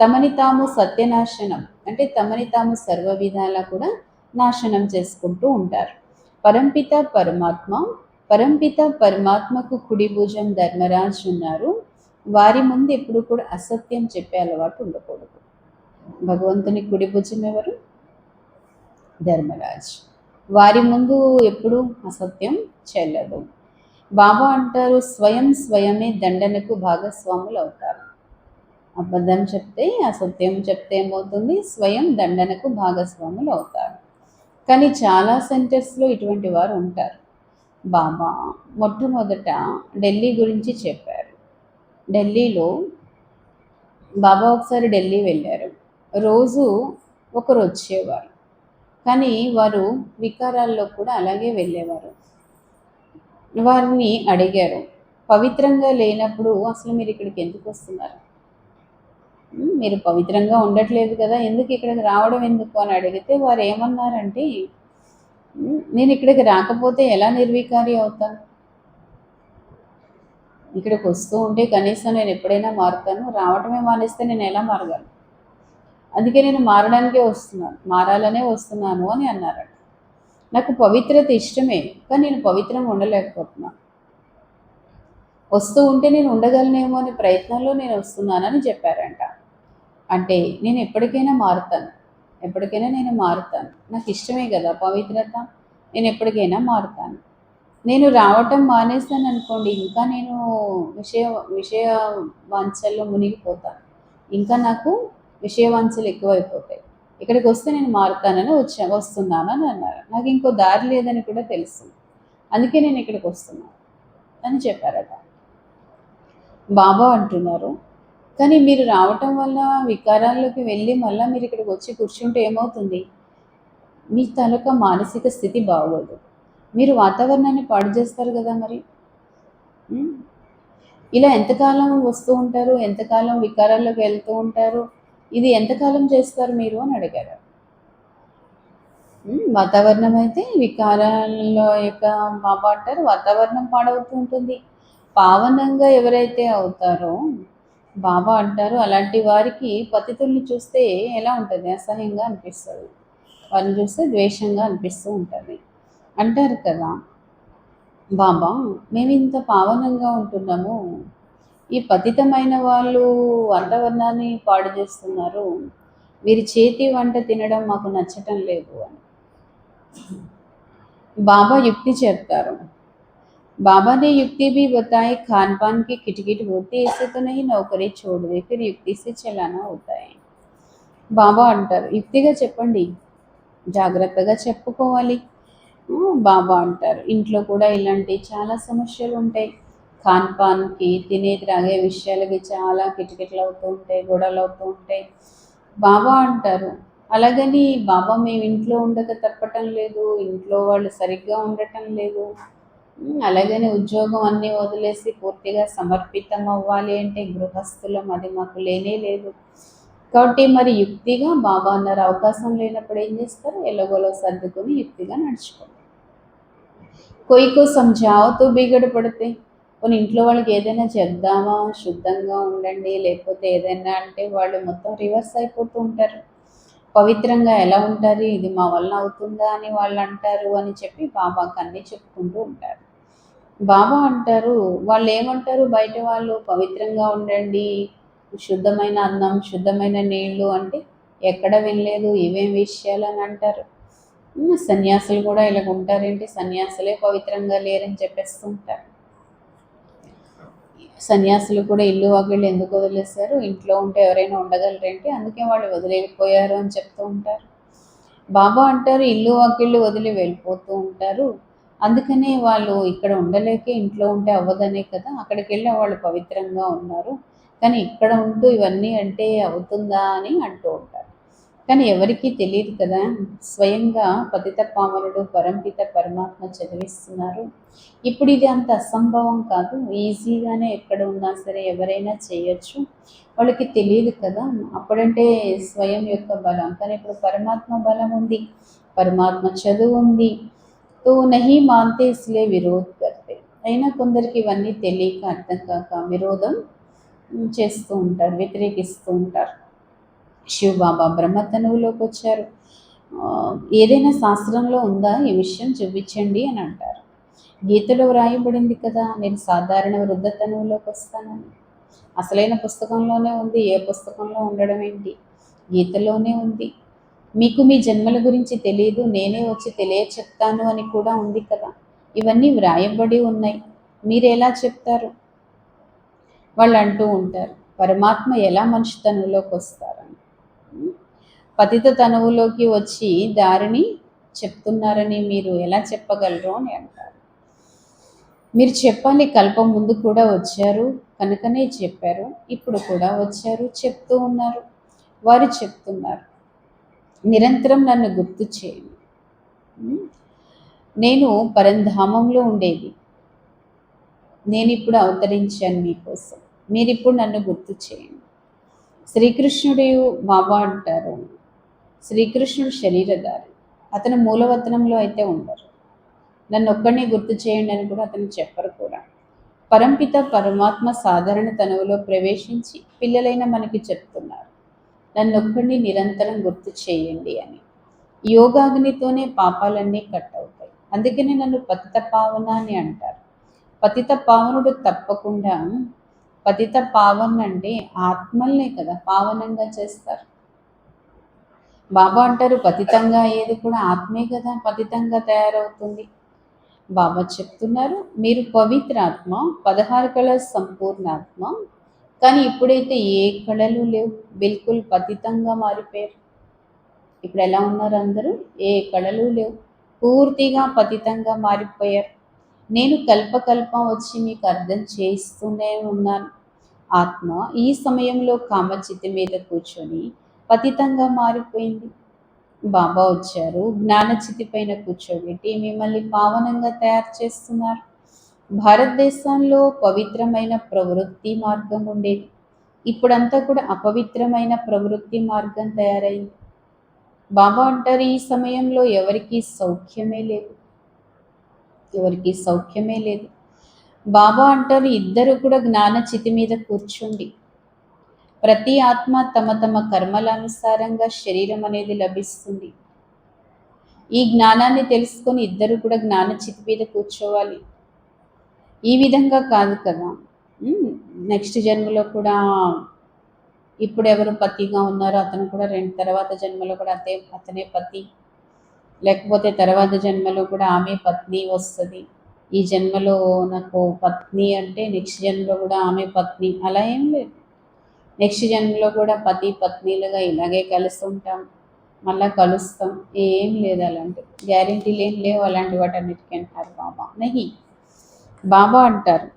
తమని తాము సత్యనాశనం, అంటే తమని తాము సర్వ విధాలా కూడా నాశనం చేసుకుంటూ ఉంటారు. పరంపిత పరమాత్మకు కుడి భుజం ధర్మరాజు ఉన్నారు. వారి ముందు ఎప్పుడు కూడా అసత్యం చెప్పే అలవాటు ఉండకూడదు. భగవంతుని కుడి భుజం ఎవరు? ధర్మరాజు. వారి ముందు ఎప్పుడు అసత్యం చెల్లదు. బాబా అంటారు, స్వయమే దండనకు భాగస్వాములు అవుతారు. అబద్ధం చెప్తే, అసత్యం చెప్తే ఏమవుతుంది? స్వయం దండనకు భాగస్వాములు అవుతారు. కానీ చాలా సెంటర్స్లో ఇటువంటి వారు ఉంటారు. బాబా మొట్టమొదట ఢిల్లీ గురించి చెప్పారు. ఢిల్లీలో బాబా ఒకసారి ఢిల్లీ వెళ్ళారు. రోజు ఒకరు వచ్చేవారు, కానీ వారు వికారాల్లో కూడా అలాగే వెళ్ళేవారు. వారిని అడిగారు, పవిత్రంగా లేనప్పుడు అసలు మీరు ఇక్కడికి ఎందుకు వస్తున్నారు? మీరు పవిత్రంగా ఉండట్లేదు కదా, ఎందుకు ఇక్కడికి రావడం ఎందుకు అని అడిగితే వారు ఏమన్నారంటే, నేను ఇక్కడికి రాకపోతే ఎలా నిర్వికారి అవుతాను? ఇక్కడికి వస్తూ ఉంటే కనీసం నేను ఎప్పుడైనా మారుతాను, రావటమే మానేస్తే నేను ఎలా మారగలను? అందుకే నేను మారడానికే వస్తున్నాను, మారాలనే వస్తున్నాను అని అన్నారట. నాకు పవిత్రత ఇష్టమే, కానీ నేను పవిత్రంగా ఉండలేకపోతున్నాను. వస్తూ ఉంటే నేను ఉండగలనేమో అనే ప్రయత్నంలో నేను వస్తున్నానని చెప్పారంట. అంటే నేను ఎప్పటికైనా మారుతాను, నాకు ఇష్టమే కదా పవిత్రత, నేను ఎప్పటికైనా మారుతాను. నేను రావటం మానేస్తాను అనుకోండి, ఇంకా నేను విషయ విషయ వాంఛల్లో మునిగిపోతాను, ఇంకా నాకు విషయ వాంఛలు ఎక్కువైపోతాయి. ఇక్కడికి వస్తే నేను మారుతానని వస్తున్నాను అని అన్నారు. నాకు ఇంకో దారి లేదని కూడా తెలుసు, అందుకే నేను ఇక్కడికి వస్తున్నాను అని చెప్పారట. బాబా అంటున్నారు, కానీ మీరు రావటం వల్ల వికారాల్లోకి వెళ్ళి మళ్ళీ మీరు ఇక్కడికి వచ్చి కూర్చుంటే ఏమవుతుంది? మీ తాలూకా మానసిక స్థితి బాగోదు, మీరు వాతావరణాన్ని పాడు చేస్తారు కదా మరి. ఇలా ఎంతకాలం వస్తూ ఉంటారు, ఎంతకాలం వికారాల్లోకి వెళ్తూ ఉంటారు, ఇది ఎంతకాలం చేస్తారు మీరు అని అడిగారు. వాతావరణం అయితే వికారాల యొక్క బాబా అంటారు, వాతావరణం పాడవుతూ ఉంటుంది. పావనంగా ఎవరైతే అవుతారో బాబా అంటారు, అలాంటి వారికి పతితుల్ని చూస్తే ఎలా ఉంటుంది? అసహ్యంగా అనిపిస్తుంది, వారిని చూస్తే ద్వేషంగా అనిపిస్తూ ఉంటుంది. అంటారు కదా బాబా, మేము ఇంత పావనంగా ఉంటున్నాము, ఈ పతితమైన వాళ్ళు వాతావరణాన్ని పాడు చేస్తున్నారు, వీరి చేతి వంట తినడం మాకు నచ్చటం లేదు అని బాబా యుక్తి చెప్తారు. बाबा ने युक्ति भी बताई, खान पान की किटकिट होती ऐसे तो नहीं, नौकरी छोड़ दे फिर युक्ति से चलाना होता है. బాబా అంటారు, యుక్తిగా చెప్పండి, జాగ్రత్తగా చెప్పుకోవాలి. బాబా అంటారు. ఇంట్లో కూడా ఇలాంటి చాలా సమస్యలు ఉంటాయి. ఖాన్ పాన్‌కి, తినే త్రాగే విషయాలకి చాలా కిటకిటలు అవుతూ ఉంటాయి, గొడవలు అవుతూ ఉంటాయి. బాబా అంటారు, అలాగని బాబా మేము ఇంట్లో ఉండక తప్పటం లేదు, ఇంట్లో వాళ్ళు సరిగ్గా ఉండటం లేదు. అలాగని ఉద్యోగం అన్నీ వదిలేసి పూర్తిగా సమర్పితం అవ్వాలి అంటే గృహస్థులం, అది మాకు లేనే లేదు. కాబట్టి మరి యుక్తిగా బాబా అన్నారు అవకాశం లేనప్పుడు ఏం చేస్తారు? ఎలాగోలా సర్దుకొని యుక్తిగా నడుచుకోండి. कोई को समझाओ तो బిగడ పడితే పోనీ ఇంట్లో వాళ్ళకి ఏదైనా చెప్దామా, శుద్ధంగా ఉండండి, లేకపోతే ఏదైనా అంటే వాళ్ళు మొత్తం రివర్స్ అయిపోతూ ఉంటారు. పవిత్రంగా ఎలా ఉంటారు, ఇది మా వలన అవుతుందా అని వాళ్ళు అంటారు అని చెప్పి బాబాకి అన్నీ చెప్పుకుంటూ ఉంటారు. బాబా అంటారు, వాళ్ళు ఏమంటారు బయట వాళ్ళు పవిత్రంగా ఉండండి, శుద్ధమైన అన్నం, శుద్ధమైన నీళ్ళు అంటే ఎక్కడ వినలేదు, ఇవేం విషయాలు అని అంటారు. సన్యాసులు కూడా ఇలాగ ఉంటారేంటి, సన్యాసులే పవిత్రంగా లేరని చెప్పేస్తూ ఉంటారు. సన్యాసులు కూడా ఇల్లు వాకిళ్ళు ఎందుకు వదిలేశారు, ఇంట్లో ఉంటే ఎవరైనా ఉండగలరేంటి, అందుకే వాళ్ళు వదిలేకపోయారు అని చెప్తూ ఉంటారు. బాబా అంటారు ఇల్లు వాకిళ్ళు వదిలి వెళ్ళిపోతూ ఉంటారు, అందుకనే వాళ్ళు ఇక్కడ ఉండలేకే ఇంట్లో ఉంటే అవ్వదనే కదా అక్కడికి వెళ్ళి వాళ్ళు పవిత్రంగా ఉన్నారు, కానీ ఇక్కడ ఉంటూ ఇవన్నీ అంటే అవుతుందా అని అంటూ ఉంటారు. కానీ ఎవరికీ తెలియదు కదా, స్వయంగా పతిత పావనుడు పరంపిత పరమాత్మ చదివిస్తున్నారు. ఇప్పుడు ఇది అంత అసంభవం కాదు, ఈజీగానే ఎక్కడ ఉన్నా సరే ఎవరైనా చేయొచ్చు. వాళ్ళకి తెలియదు కదా, అప్పుడంటే స్వయం యొక్క బలం, కానీ ఇప్పుడు పరమాత్మ బలం ఉంది, పరమాత్మ చదువు ఉంది. తో నహి మాన్తే ఇస్లే విరోధ్ కర్తే. అయినా కొందరికి ఇవన్నీ తెలియక అర్థం కాక విరోధం చేస్తూ ఉంటారు, వ్యతిరేకిస్తూ ఉంటారు. శివబాబా బ్రహ్మతనువులోకి వచ్చారు. ఏదైనా శాస్త్రంలో ఉందా ఈ విషయం చూపించండి అని అంటారు. గీతలో వ్రాయబడింది కదా నేను సాధారణ వృద్ధతనువులోకి వస్తానని. అసలైన పుస్తకంలోనే ఉంది, ఏ పుస్తకంలో ఉండడం ఏంటి, గీతలోనే ఉంది. మీకు మీ జన్మల గురించి తెలియదు, నేనే వచ్చి తెలియ చెప్తాను అని కూడా ఉంది కదా, ఇవన్నీ వ్రాయబడి ఉన్నాయి, మీరు ఎలా చెప్తారు? వాళ్ళు అంటూ ఉంటారు పరమాత్మ ఎలా మనిషి తనువులోకి వస్తారని. పతిత తనువులోకి వచ్చి దారిని చెప్తున్నారని మీరు ఎలా చెప్పగలరు అని అంటారు. మీరు చెప్పాలి, కల్పం ముందు కూడా వచ్చారు కనుకనే చెప్పారు, ఇప్పుడు కూడా వచ్చారు చెప్తూ ఉన్నారు. వారు చెప్తున్నారు నిరంతరం నన్ను గుర్తు చేయండి, నేను పరంధామంలో ఉండేది, నేను ఇప్పుడు అవతరించాను మీకోసం, మీరు ఇప్పుడు నన్ను గుర్తు చేయండి. శ్రీకృష్ణుడు బాబా అంటారు, శ్రీకృష్ణుడు శరీరధారి, అతను మూలవతనంలో అయితే ఉండరు, నన్ను ఒక్కడిని గుర్తు చేయండి అని కూడా అతను చెప్పరు కూడా. పరంపిత పరమాత్మ సాధారణ తనువులో ప్రవేశించి పిల్లలైన మనకి చెప్తున్నారు నన్ను ఒక్కడిని నిరంతరం గుర్తు చేయండి అని. యోగాగ్నితోనే పాపాలన్నీ కట్ అవుతాయి, అందుకనే నన్ను పతిత పావన అని అంటారు. పతిత పావనుడు తప్పకుండా, పతిత పావన్ అంటే ఆత్మల్నే కదా పావనంగా చేస్తారు. బాబా అంటారు పతితంగా అయ్యేది కూడా ఆత్మే కదా పతితంగా తయారవుతుంది. బాబా చెప్తున్నారు మీరు పవిత్రాత్మ, 16 కళ సంపూర్ణాత్మ, కానీ ఇప్పుడైతే ఏ కళలు లేవు, బిల్కుల్ పతితంగా మారిపోయారు. ఇప్పుడు ఎలా ఉన్నారు అందరూ, ఏ కళలు లేవు, పూర్తిగా పతితంగా మారిపోయారు. నేను కల్పకల్పం వచ్చి మీకు అర్థం చేస్తూనే ఉన్నాను. ఆత్మ ఈ సమయంలో కామచితి మీద కూర్చొని పతితంగా మారిపోయింది. బాబా వచ్చారు, జ్ఞానచితి పైన కూర్చోబెట్టి మిమ్మల్ని పావనంగా తయారు చేస్తున్నారు. భారతదేశంలో పవిత్రమైన ప్రవృత్తి మార్గం ఉండేది, ఇప్పుడంతా కూడా అపవిత్రమైన ప్రవృత్తి మార్గం తయారైంది. బాబా అంటారు ఈ సమయంలో ఎవరికి సౌఖ్యమే లేదు, ఎవరికి సౌఖ్యమే లేదు. బాబా అంటారు ఇద్దరు కూడా జ్ఞాన చితి మీద కూర్చోండి. ప్రతి ఆత్మ తమ తమ కర్మల అనుసారంగా శరీరం అనేది లభిస్తుంది. ఈ జ్ఞానాన్ని తెలుసుకొని ఇద్దరు కూడా జ్ఞాన చితి మీద కూర్చోవాలి. ఈ విధంగా కాదు కదా, నెక్స్ట్ జన్మలో కూడా ఇప్పుడు ఎవరు పతిగా ఉన్నారో అతను కూడా తర్వాత జన్మలో కూడా అతనే పతి, లేకపోతే తర్వాత జన్మలో కూడా ఆమె పత్ని వస్తుంది. ఈ జన్మలో నాకు పత్ని అంటే నెక్స్ట్ జన్మలో కూడా ఆమె పత్ని, అలా ఏం లేదు. నెక్స్ట్ జన్మలో కూడా పతి పత్నిలుగా ఇలాగే కలిసి ఉంటాం. మళ్ళా కలుస్తాం. ఏం లేదు అలాంటి గ్యారెంటీలు ఏం లేవు అలాంటి వాటన్నిటికీ అంటారు బాబా. నహి బాబా అంటారు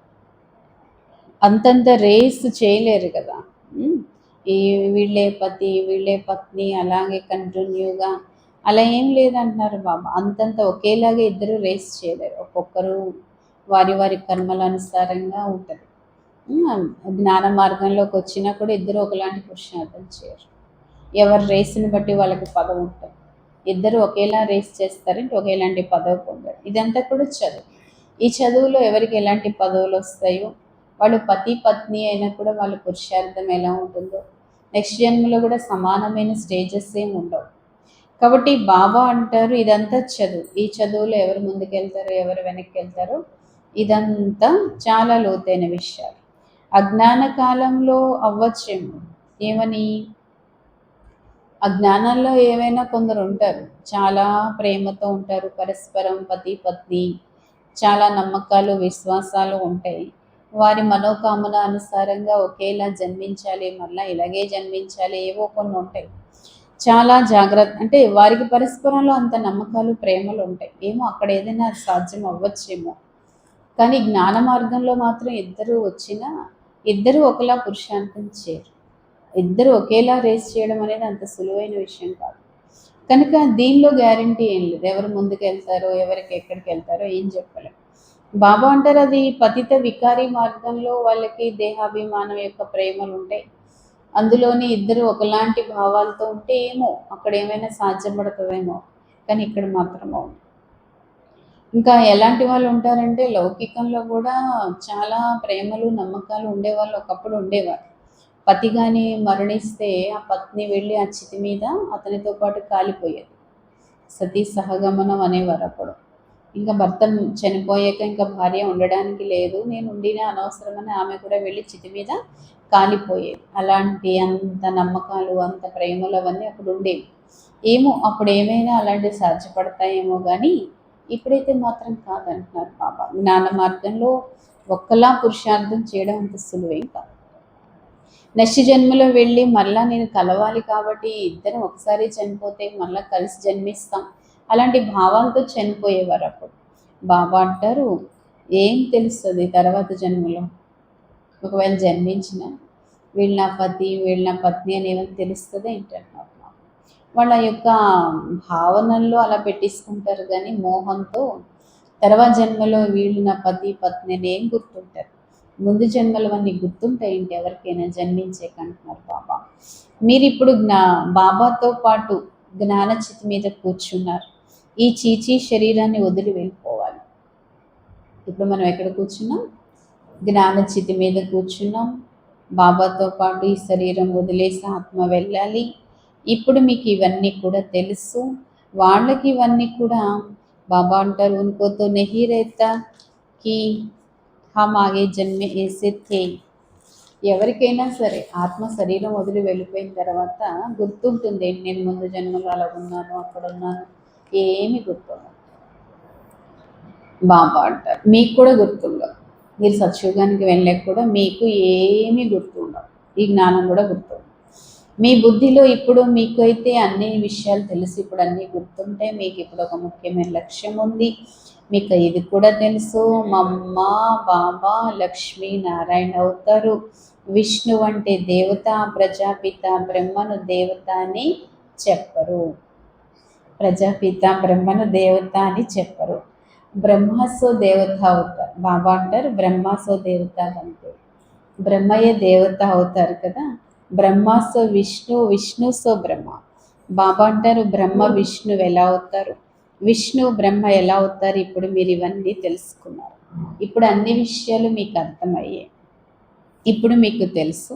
అంతంత రేస్ చేయలేరు కదా. ఉమ్, ఈ వీళ్ళే పతి వీళ్ళే పత్ని అలాగే కంటిన్యూగా అలా ఏం లేదంటున్నారు బాబా. అంతంత ఒకేలాగా ఇద్దరు రేస్ చేయలేరు, ఒక్కొక్కరు వారి వారి కర్మల అనుసారంగా ఉంటుంది. జ్ఞాన మార్గంలోకి వచ్చినా కూడా ఇద్దరు ఒకలాంటి పురుషార్థం చేయరు. ఎవరి రేసుని బట్టి వాళ్ళకి పదవి ఉంటుంది. ఇద్దరు ఒకేలా రేస్ చేస్తారంటే ఒకేలాంటి పదవి పొందారు. ఇదంతా కూడా చదువు. ఈ చదువులో ఎవరికి ఎలాంటి పదవులు వస్తాయో, వాళ్ళు పతి పత్ని అయినా కూడా వాళ్ళ పురుషార్థం ఎలా ఉంటుందో, నెక్స్ట్ జన్మలో కూడా సమానమైన స్టేజెస్ ఏమి ఉండవు. కాబట్టి బాబా అంటారు ఇదంతా చదువు. ఈ చదువులో ఎవరు ముందుకెళ్తారో ఎవరు వెనక్కి వెళ్తారో ఇదంతా చాలా లోతైన విషయాలు. అజ్ఞాన కాలంలో అవ్వచ్చేమో ఏమని, అజ్ఞానంలో ఏవైనా కొందరు ఉంటారు, చాలా ప్రేమతో ఉంటారు, పరస్పరం పతి పత్ని, చాలా నమ్మకాలు విశ్వాసాలు ఉంటాయి. వారి మనోకామన అనుసారంగా ఒకేలా జన్మించాలి, మళ్ళీ ఇలాగే జన్మించాలి, ఏవో కొన్ని ఉంటాయి. చాలా జాగ్రత్త అంటే వారికి పరస్పరంలో అంత నమ్మకాలు ప్రేమలు ఉంటాయి. ఏమో అక్కడ ఏదైనా సాధ్యం అవ్వచ్చేమో. కానీ జ్ఞాన మార్గంలో మాత్రం ఇద్దరు వచ్చినా ఇద్దరు ఒకలా పురుషార్థం చేయరు. ఇద్దరు ఒకేలా రేస్ చేయడం అనేది అంత సులువైన విషయం కాదు. కనుక దీనిలో గ్యారంటీ ఏం లేదు, ఎవరు ముందుకు వెళ్తారో ఎవరికి ఎక్కడికి వెళ్తారో ఏం చెప్పలేం. బాబా అంటారు అది పతిత వికారి మార్గంలో వాళ్ళకి దేహాభిమానం యొక్క ప్రేమలు ఉంటాయి. అందులోని ఇద్దరు ఒకలాంటి భావాలతో ఉంటే ఏమో అక్కడ ఏమైనా సాధ్యపడుతుందేమో. కానీ ఇక్కడ మాత్రమో ఇంకా ఎలాంటి వాళ్ళు ఉంటారంటే లౌకికంలో కూడా చాలా ప్రేమలు నమ్మకాలు ఉండేవాళ్ళు ఒకప్పుడు ఉండేవారు. పతి కానీ మరణిస్తే ఆ పత్ని వెళ్ళి ఆ చితి మీద అతనితో పాటు కాలిపోయేది. సతీ సహగమనం అనేవారు అప్పుడు. ఇంకా భర్త చనిపోయాక ఇంకా భార్య ఉండడానికి లేదు, నేను ఉండినా అనవసరమని ఆమె కూడా వెళ్ళి చితి మీద కాలిపోయేది. అలాంటి అంత నమ్మకాలు అంత ప్రేమలు అవన్నీ అప్పుడు ఉండేవి. ఏమో అప్పుడు ఏమైనా అలాంటివి సాధ్యపడతాయేమో కానీ ఇప్పుడైతే మాత్రం కాదంటున్నారు బాబా. జ్ఞాన మార్గంలో ఒక్కలా పురుషార్థం చేయడం అంత సులువేం కాదు. నెక్స్ట్ జన్మలో వెళ్ళి మళ్ళీ నేను కలవాలి కాబట్టి ఇద్దరం ఒకసారి చనిపోతే మళ్ళీ కలిసి జన్మిస్తాం అలాంటి భావాలతో చనిపోయేవారు అప్పుడు. బాబా అంటారు ఏం తెలుస్తుంది తర్వాత జన్మలో, ఒకవేళ జన్మించిన వీళ్ళ పతి వీళ్ళ పత్ని అని ఏమైనా తెలుస్తుందో ఏంటంటున్నారు. వాళ్ళ యొక్క భావనల్లో అలా పెట్టించుకుంటారు కానీ మోహంతో తర్వాత జన్మలో వీళ్ళు నా పతి పత్ని అని ఏం గుర్తుంటారు. ముందు జన్మలు అన్నీ గుర్తుంటాయి ఏంటి ఎవరికైనా జన్మించే కంటున్నారు బాబా. మీరు ఇప్పుడు బాబాతో పాటు జ్ఞానచితి మీద కూర్చున్నారు. ఈ చీచీ శరీరాన్ని వదిలి వెళ్ళిపోవాలి. ఇప్పుడు మనం ఎక్కడ కూర్చున్నాం, జ్ఞానచితి మీద కూర్చున్నాం. బాబాతో పాటు ఈ శరీరం వదిలేసి ఆత్మ వెళ్ళాలి. ఇప్పుడు మీకు ఇవన్నీ కూడా తెలుసు. వాళ్ళకి ఇవన్నీ కూడా బాబా అంటారు ఉనుకోతో నహీ రేతా కి హమ్ ఆగే జన్మే ఏసే థే. ఎవరికైనా సరే ఆత్మ శరీరం వదిలి వెళ్ళిపోయిన తర్వాత గుర్తుంటుంది నేను ముందు జన్మలో అలా ఉన్నాను అక్కడ ఉన్నాను, ఏమి గుర్తుండదు. బాబా అంటారు మీకు కూడా గుర్తుండవు. మీరు సత్యుగానికి వెళ్ళాక కూడా మీకు ఏమీ గుర్తుండవు. ఈ జ్ఞానం కూడా గుర్తుండదు. మీ బుద్ధిలో ఇప్పుడు మీకు అయితే అన్ని విషయాలు తెలిసి ఇప్పుడు అన్నీ గుర్తుంటే మీకు ఇప్పుడు ఒక ముఖ్యమైన లక్ష్యం ఉంది. మీకు ఇది కూడా తెలుసు, మమ్మ బాబా లక్ష్మీ నారాయణ అవుతారు. విష్ణు అంటే దేవత, ప్రజాపిత బ్రహ్మను దేవత అని చెప్పరు. ప్రజాపిత బ్రహ్మను దేవత అని చెప్పరు. బ్రహ్మసో దేవత అవుతారు. బాబా అంటారు బ్రహ్మసో దేవత అంటే బ్రహ్మయ్య దేవత అవుతారు కదా. బ్రహ్మ సో విష్ణు, విష్ణు సో బ్రహ్మ. బాబా అంటారు బ్రహ్మ విష్ణు ఎలా అవుతారు, విష్ణు బ్రహ్మ ఎలా అవుతారు. ఇప్పుడు మీరు ఇవన్నీ తెలుసుకున్నారు. ఇప్పుడు అన్ని విషయాలు మీకు అర్థమయ్యాయి. ఇప్పుడు మీకు తెలుసు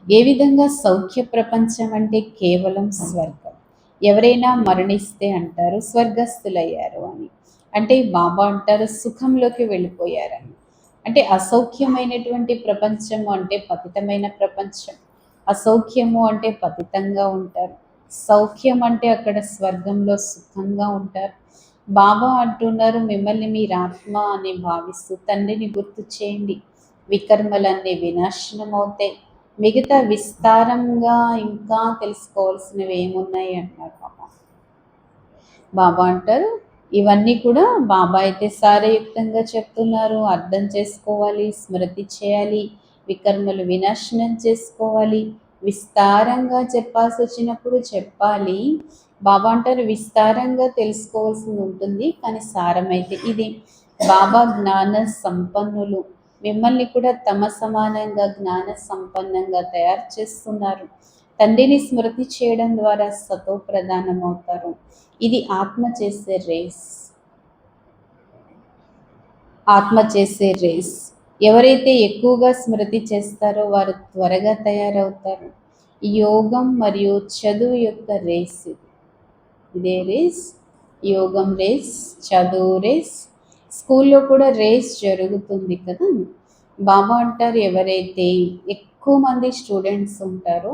ఏ విధంగా సౌఖ్య ప్రపంచం అంటే కేవలం స్వర్గం. ఎవరైనా మరణిస్తే అంటారు స్వర్గస్థులయ్యారు అని. అంటే బాబా అంటారు సుఖంలోకి వెళ్ళిపోయారని. అంటే అసౌఖ్యమైనటువంటి ప్రపంచము అంటే పతితమైన ప్రపంచం. అసౌఖ్యము అంటే పతితంగా ఉంటారు. సౌఖ్యం అంటే అక్కడ స్వర్గంలో సుఖంగా ఉంటారు. బాబా అంటున్నారు మిమ్మల్ని మీరు ఆత్మ అని భావిస్తూ తండ్రిని గుర్తు చేయండి. వికర్మలన్నీ వినాశనం అవుతాయి. మిగతా విస్తారంగా ఇంకా తెలుసుకోవాల్సినవి ఏమున్నాయి అంటారు బాబా. బాబా అంటారు ఇవన్నీ కూడా బాబా అయితే సారయుక్తంగా చెప్తున్నారు, అర్థం చేసుకోవాలి, స్మృతి చేయాలి, వికర్మలు వినాశనం చేసుకోవాలి, విస్తారంగా చెప్పాల్సి వచ్చినప్పుడు చెప్పాలి. బాబా అంటారు విస్తారంగా తెలుసుకోవాల్సి ఉంటుంది, కానీ సారమైతే ఇది. బాబా జ్ఞాన సంపన్నులు, మిమ్మల్ని కూడా తమ సమానంగా జ్ఞాన సంపన్నంగా తయారు చేస్తున్నారు. తండ్రిని స్మృతి చేయడం ద్వారా సతో ప్రధానం అవుతారు. ఇది ఆత్మ చేసే రేస్. ఆత్మ చేసే రేస్. ఎవరైతే ఎక్కువగా స్మృతి చేస్తారో వారు త్వరగా తయారవుతారు. యోగం మరియు చదువు యొక్క రేస్ ఇదే రేస్. యోగం రేస్, చదువు రేస్. స్కూల్లో కూడా రేస్ జరుగుతుంది కదా. బాబా అంటారు ఎవరైతే ఎక్కువ మంది స్టూడెంట్స్ ఉంటారో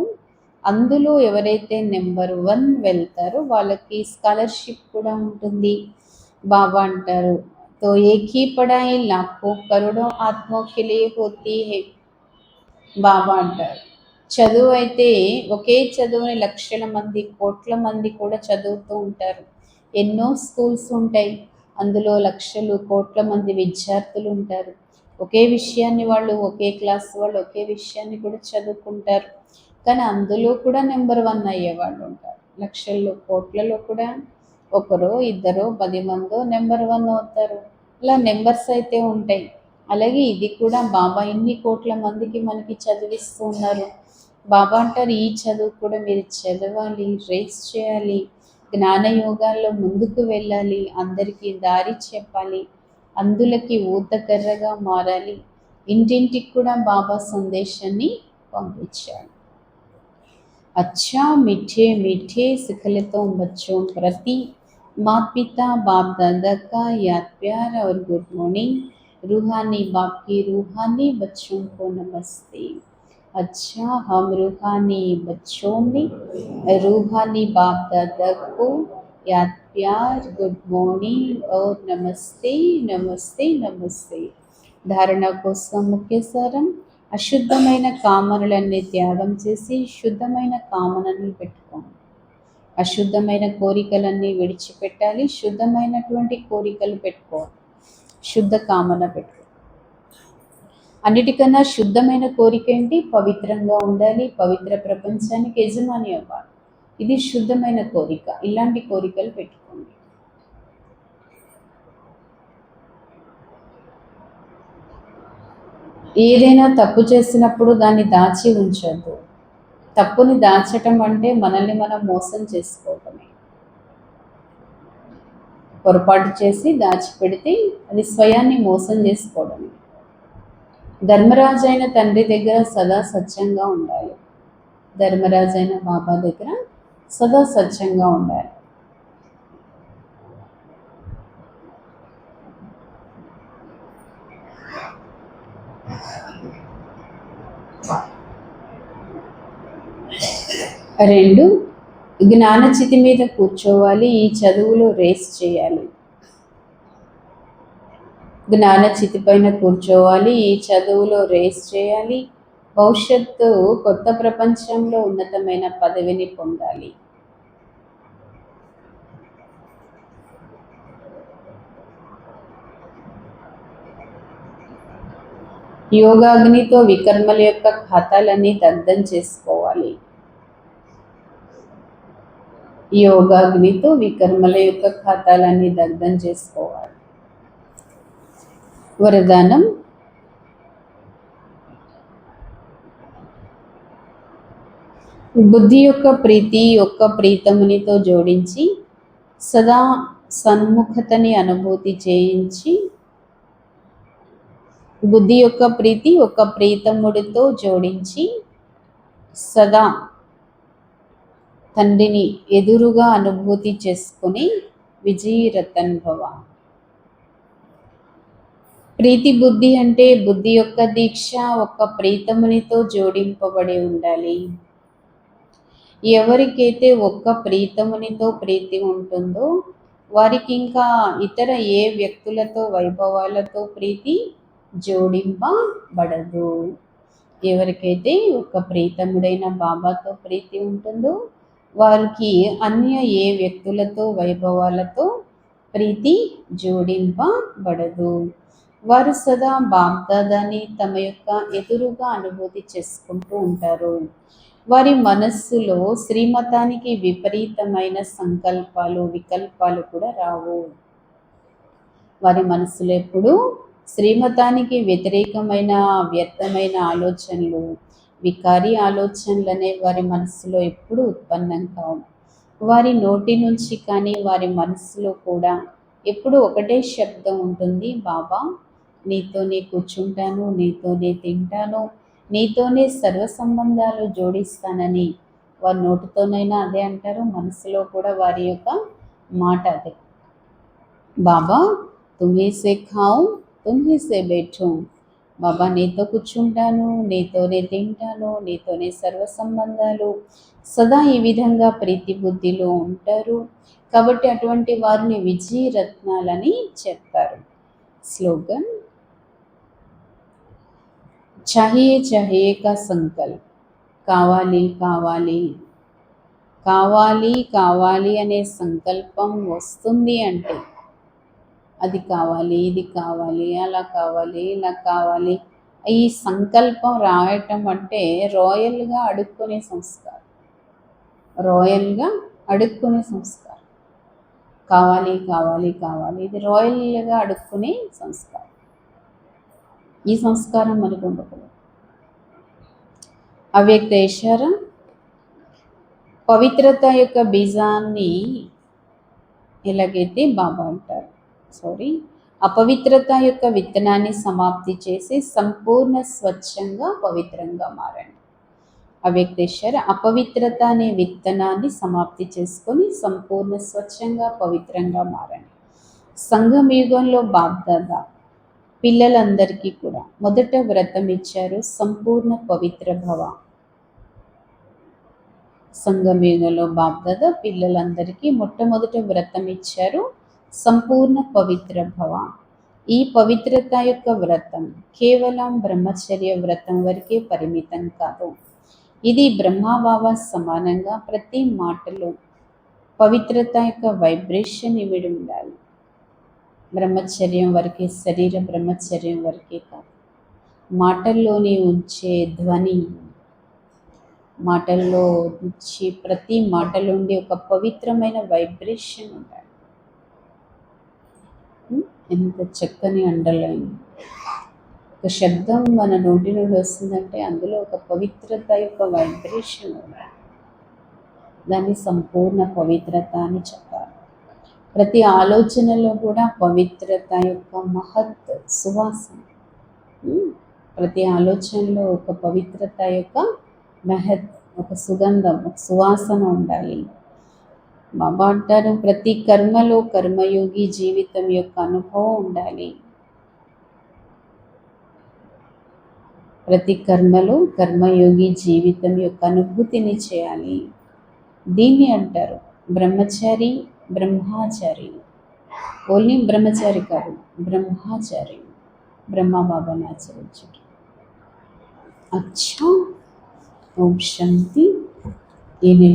అందులో ఎవరైతే నెంబర్ 1 వెళ్తారో వాళ్ళకి స్కాలర్షిప్ కూడా ఉంటుంది. బాబా అంటారు तो एक ही पढ़ाई लाखों करोड़ों आत्माओं के लिए होती है. బాబా అంటారు చదువు అయితే ఒకే చదువుని లక్షల మంది కోట్ల మంది కూడా చదువుతూ ఉంటారు. ఎన్నో స్కూల్స్ ఉంటాయి, అందులో లక్షలు కోట్ల మంది విద్యార్థులు ఉంటారు. ఒకే విషయాన్ని వాళ్ళు, ఒకే క్లాస్ వాళ్ళు ఒకే విషయాన్ని కూడా చదువుకుంటారు. కానీ అందులో కూడా నెంబర్ 1 అయ్యే వాళ్ళు ఉంటారు. లక్షల్లో కోట్లలో కూడా ఒకరో ఇద్దరో 10 మందో నెంబర్ 1 అవుతారు. ఇలా నెంబర్స్ అయితే ఉంటాయి. అలాగే ఇది కూడా బాబా ఇన్ని కోట్ల మందికి మనకి చదివిస్తూ ఉన్నారు. బాబా అంటారు ఈ చదువు కూడా మీరు చదవాలి, రేస్ చేయాలి, జ్ఞానయోగాల్లో ముందుకు వెళ్ళాలి, అందరికీ దారి చెప్పాలి, అందులకి ఊతకర్రగా మారాలి. ఇంటింటికి కూడా బాబా సందేశాన్ని పంపించాడు. अच्छा मीठे मीठे सिखलतों बच्चों प्रति माता पिता बाप दादा का याद प्यार और गुड मॉर्निंग. रूहानी बाप की रूहानी बच्चों को नमस्ते. अच्छा हम रूहानी बच्चों में रूहानी बाप दादा को याद प्यार, गुड मॉर्निंग और नमस्ते नमस्ते नमस्ते. धारणा కోసం ముఖ్య సారం అశుద్ధమైన కామనలన్నీ త్యాగం చేసి శుద్ధమైన కామనని పెట్టుకోండి. అశుద్ధమైన కోరికలన్నీ విడిచిపెట్టాలి, శుద్ధమైనటువంటి కోరికలు పెట్టుకోవాలి, శుద్ధ కామన పెట్టుకోవాలి. అన్నిటికన్నా శుద్ధమైన కోరిక ఏంటి? పవిత్రంగా ఉండాలి, పవిత్ర ప్రపంచానికి యజమాని అవ్వాలి. ఇది శుద్ధమైన కోరిక. ఇలాంటి కోరికలు పెట్టుకోండి. ఏదైనా తప్పు చేసినప్పుడు దాన్ని దాచి ఉంచొద్దు. తప్పుని దాచటం అంటే మనల్ని మనం మోసం చేసుకోవటమే. పొరపాటు చేసి దాచిపెడితే అది స్వయాన్ని మోసం చేసుకోవడమే. ధర్మరాజైన తండ్రి దగ్గర సదా సత్యంగా ఉండాలి. ధర్మరాజైన బాబా దగ్గర సదా సత్యంగా ఉండాలి. రెండు, జ్ఞానచితి మీద కూర్చోవాలి, ఈ చదువులో రేస్ చేయాలి. జ్ఞానచితి పైన కూర్చోవాలి, ఈ చదువులో రేస్ చేయాలి. భవిష్యత్తు కొత్త ప్రపంచంలో ఉన్నతమైన పదవిని పొందాలి. యోగాగ్నితో వికర్మల యొక్క ఖాతాలన్నీ దగ్ధం చేసుకోవాలి. యోగాగ్నితో వికర్మల యొక్క ఖాతాలన్నీ దగ్ధం చేసుకోవాలి. వరదానం బుద్ధి యొక్క ప్రీతి యొక్క ప్రీతమునితో జోడించి సదా సన్ముఖతని అనుభూతి చేయించి, బుద్ధి యొక్క ప్రీతి ఒక ప్రీతముడితో జోడించి సదా తండ్రిని ఎదురుగా అనుభూతి చేసుకుని విజయరతన్ భవ. ప్రీతి బుద్ధి అంటే బుద్ధి యొక్క దీక్ష ఒక ప్రీతమునితో జోడింపబడి ఉండాలి. ఎవరికైతే ఒక్క ప్రీతమునితో ప్రీతి ఉంటుందో వారికి ఇంకా ఇతర ఏ వ్యక్తులతో వైభవాలతో ప్రీతి జోడింపబడదు. ఎవరికైతే ఒక ప్రీతముడైన బాబాతో ప్రీతి ఉంటుందో వారికి అన్య ఏ వ్యక్తులతో వైభవాలతో ప్రీతి జోడింపబడదు. వారు సదా బాగ్దాదాని తమ యొక్క ఎదురుగా అనుభూతి చేసుకుంటూ ఉంటారు. వారి మనస్సులో శ్రీమతానికి విపరీతమైన సంకల్పాలు వికల్పాలు కూడా రావు. వారి మనస్సులో ఎప్పుడు శ్రీమతానికి వ్యతిరేకమైన వ్యర్థమైన ఆలోచనలు వికారి ఆలోచనలు అనే వారి మనస్సులో ఎప్పుడు ఉత్పన్నం కావు. వారి నోటి నుంచి కానీ వారి మనస్సులో కూడా ఎప్పుడు ఒకటే శబ్దం ఉంటుంది, బాబా నీతోనే కూర్చుంటాను, నీతోనే తింటాను, నీతోనే సర్వ సంబంధాలు జోడిస్తానని. వారి నోటితోనైనా అదే అంటారు, మనసులో కూడా వారి యొక్క మాట అదే. బాబా తుమ్హీ సే ఖాऊं తుమ్హీ సే బైఠూं. బాబా నీతో కూర్చుంటాను, నీతోనే తింటాను, నీతోనే సర్వ సంబంధాలు. సదా ఈ విధంగా ప్రీతి బుద్ధిలో ఉంటారు. కాబట్టి అటువంటి వారిని విజయరత్నాలని చెప్తారు. స్లోగన్ चाहिए चाहिए का సంకల్ప్. కావాలి కావాలి కావాలి కావాలి అనే సంకల్పం వస్తుంది అంటే అది కావాలి, ఇది కావాలి, అలా కావాలి, ఇలా కావాలి. ఈ సంకల్పం రాయటం అంటే రాయల్గా అడుక్కునే సంస్కారం. రాయల్గా అడుక్కునే సంస్కారం. కావాలి కావాలి కావాలి, ఇది రాయల్గా అడుక్కునే సంస్కారం. ఈ సంస్కారం మనకు ఉండకూడదు. అవ్యక్త ఇషారా పవిత్రత యొక్క బీజాన్ని ఎలాగైతే బాబా అంటారు, అపవిత్రత యొక్క విత్తనాన్ని సమాప్తి చేసి సంపూర్ణ స్వచ్ఛంగా పవిత్రంగా మారండి. అవ్యక్తేశ్వర అపవిత్రత అనే విత్తనాన్ని సమాప్తి చేసుకొని సంపూర్ణ స్వచ్ఛంగా పవిత్రంగా మారండి. సంఘం యుగంలో బాప్దాదా పిల్లలందరికీ కూడా మొదట వ్రతం ఇచ్చారు, సంపూర్ణ పవిత్ర భవ. సంఘం యుగంలో బాప్దాదా పిల్లలందరికీ మొట్టమొదట వ్రతం ఇచ్చారు, సంపూర్ణ పవిత్ర భవ. ఈ పవిత్రత యొక్క వ్రతం కేవలం బ్రహ్మచర్య వ్రతం వరకే పరిమితం కాదు. ఇది బ్రహ్మబాబా సమానంగా ప్రతి మాటలో పవిత్రత యొక్క వైబ్రేషన్ ఇమిడి ఉండాలి. బ్రహ్మచర్యం వరకే, శరీర బ్రహ్మచర్యం వరకే కాదు, మాటల్లోనే ఉంచే ధ్వని, మాటల్లో నుంచి ప్రతి మాటలో ఉండే ఒక పవిత్రమైన వైబ్రేషన్ ఉండాలి. ఎంత చక్కని అండర్లైన్. ఒక శబ్దం మన నోటి నుండి వస్తుందంటే అందులో ఒక పవిత్రత యొక్క వైబ్రేషన్ ఉండాలి. దాన్ని సంపూర్ణ పవిత్రత అని చెప్పాలి. ప్రతి ఆలోచనలో కూడా పవిత్రత యొక్క మహత్ సువాసన, ప్రతి ఆలోచనలో ఒక పవిత్రత యొక్క మహత్, ఒక సుగంధం, ఒక సువాసన ఉండాలి. బాబా అంటారు ప్రతి కర్మలో కర్మయోగి జీవితం యొక్క అనుభవం ఉండాలి. ప్రతి కర్మలో కర్మయోగి జీవితం యొక్క అనుభూతిని చేయాలి. దీన్ని అంటారు బ్రహ్మచారి, బ్రహ్మచారి. ఓన్లీ బ్రహ్మచారి కాదు, బ్రహ్మచారి. బ్రహ్మ బాబాని ఆచరించడం. అచ్చా, ఓం శాంతి.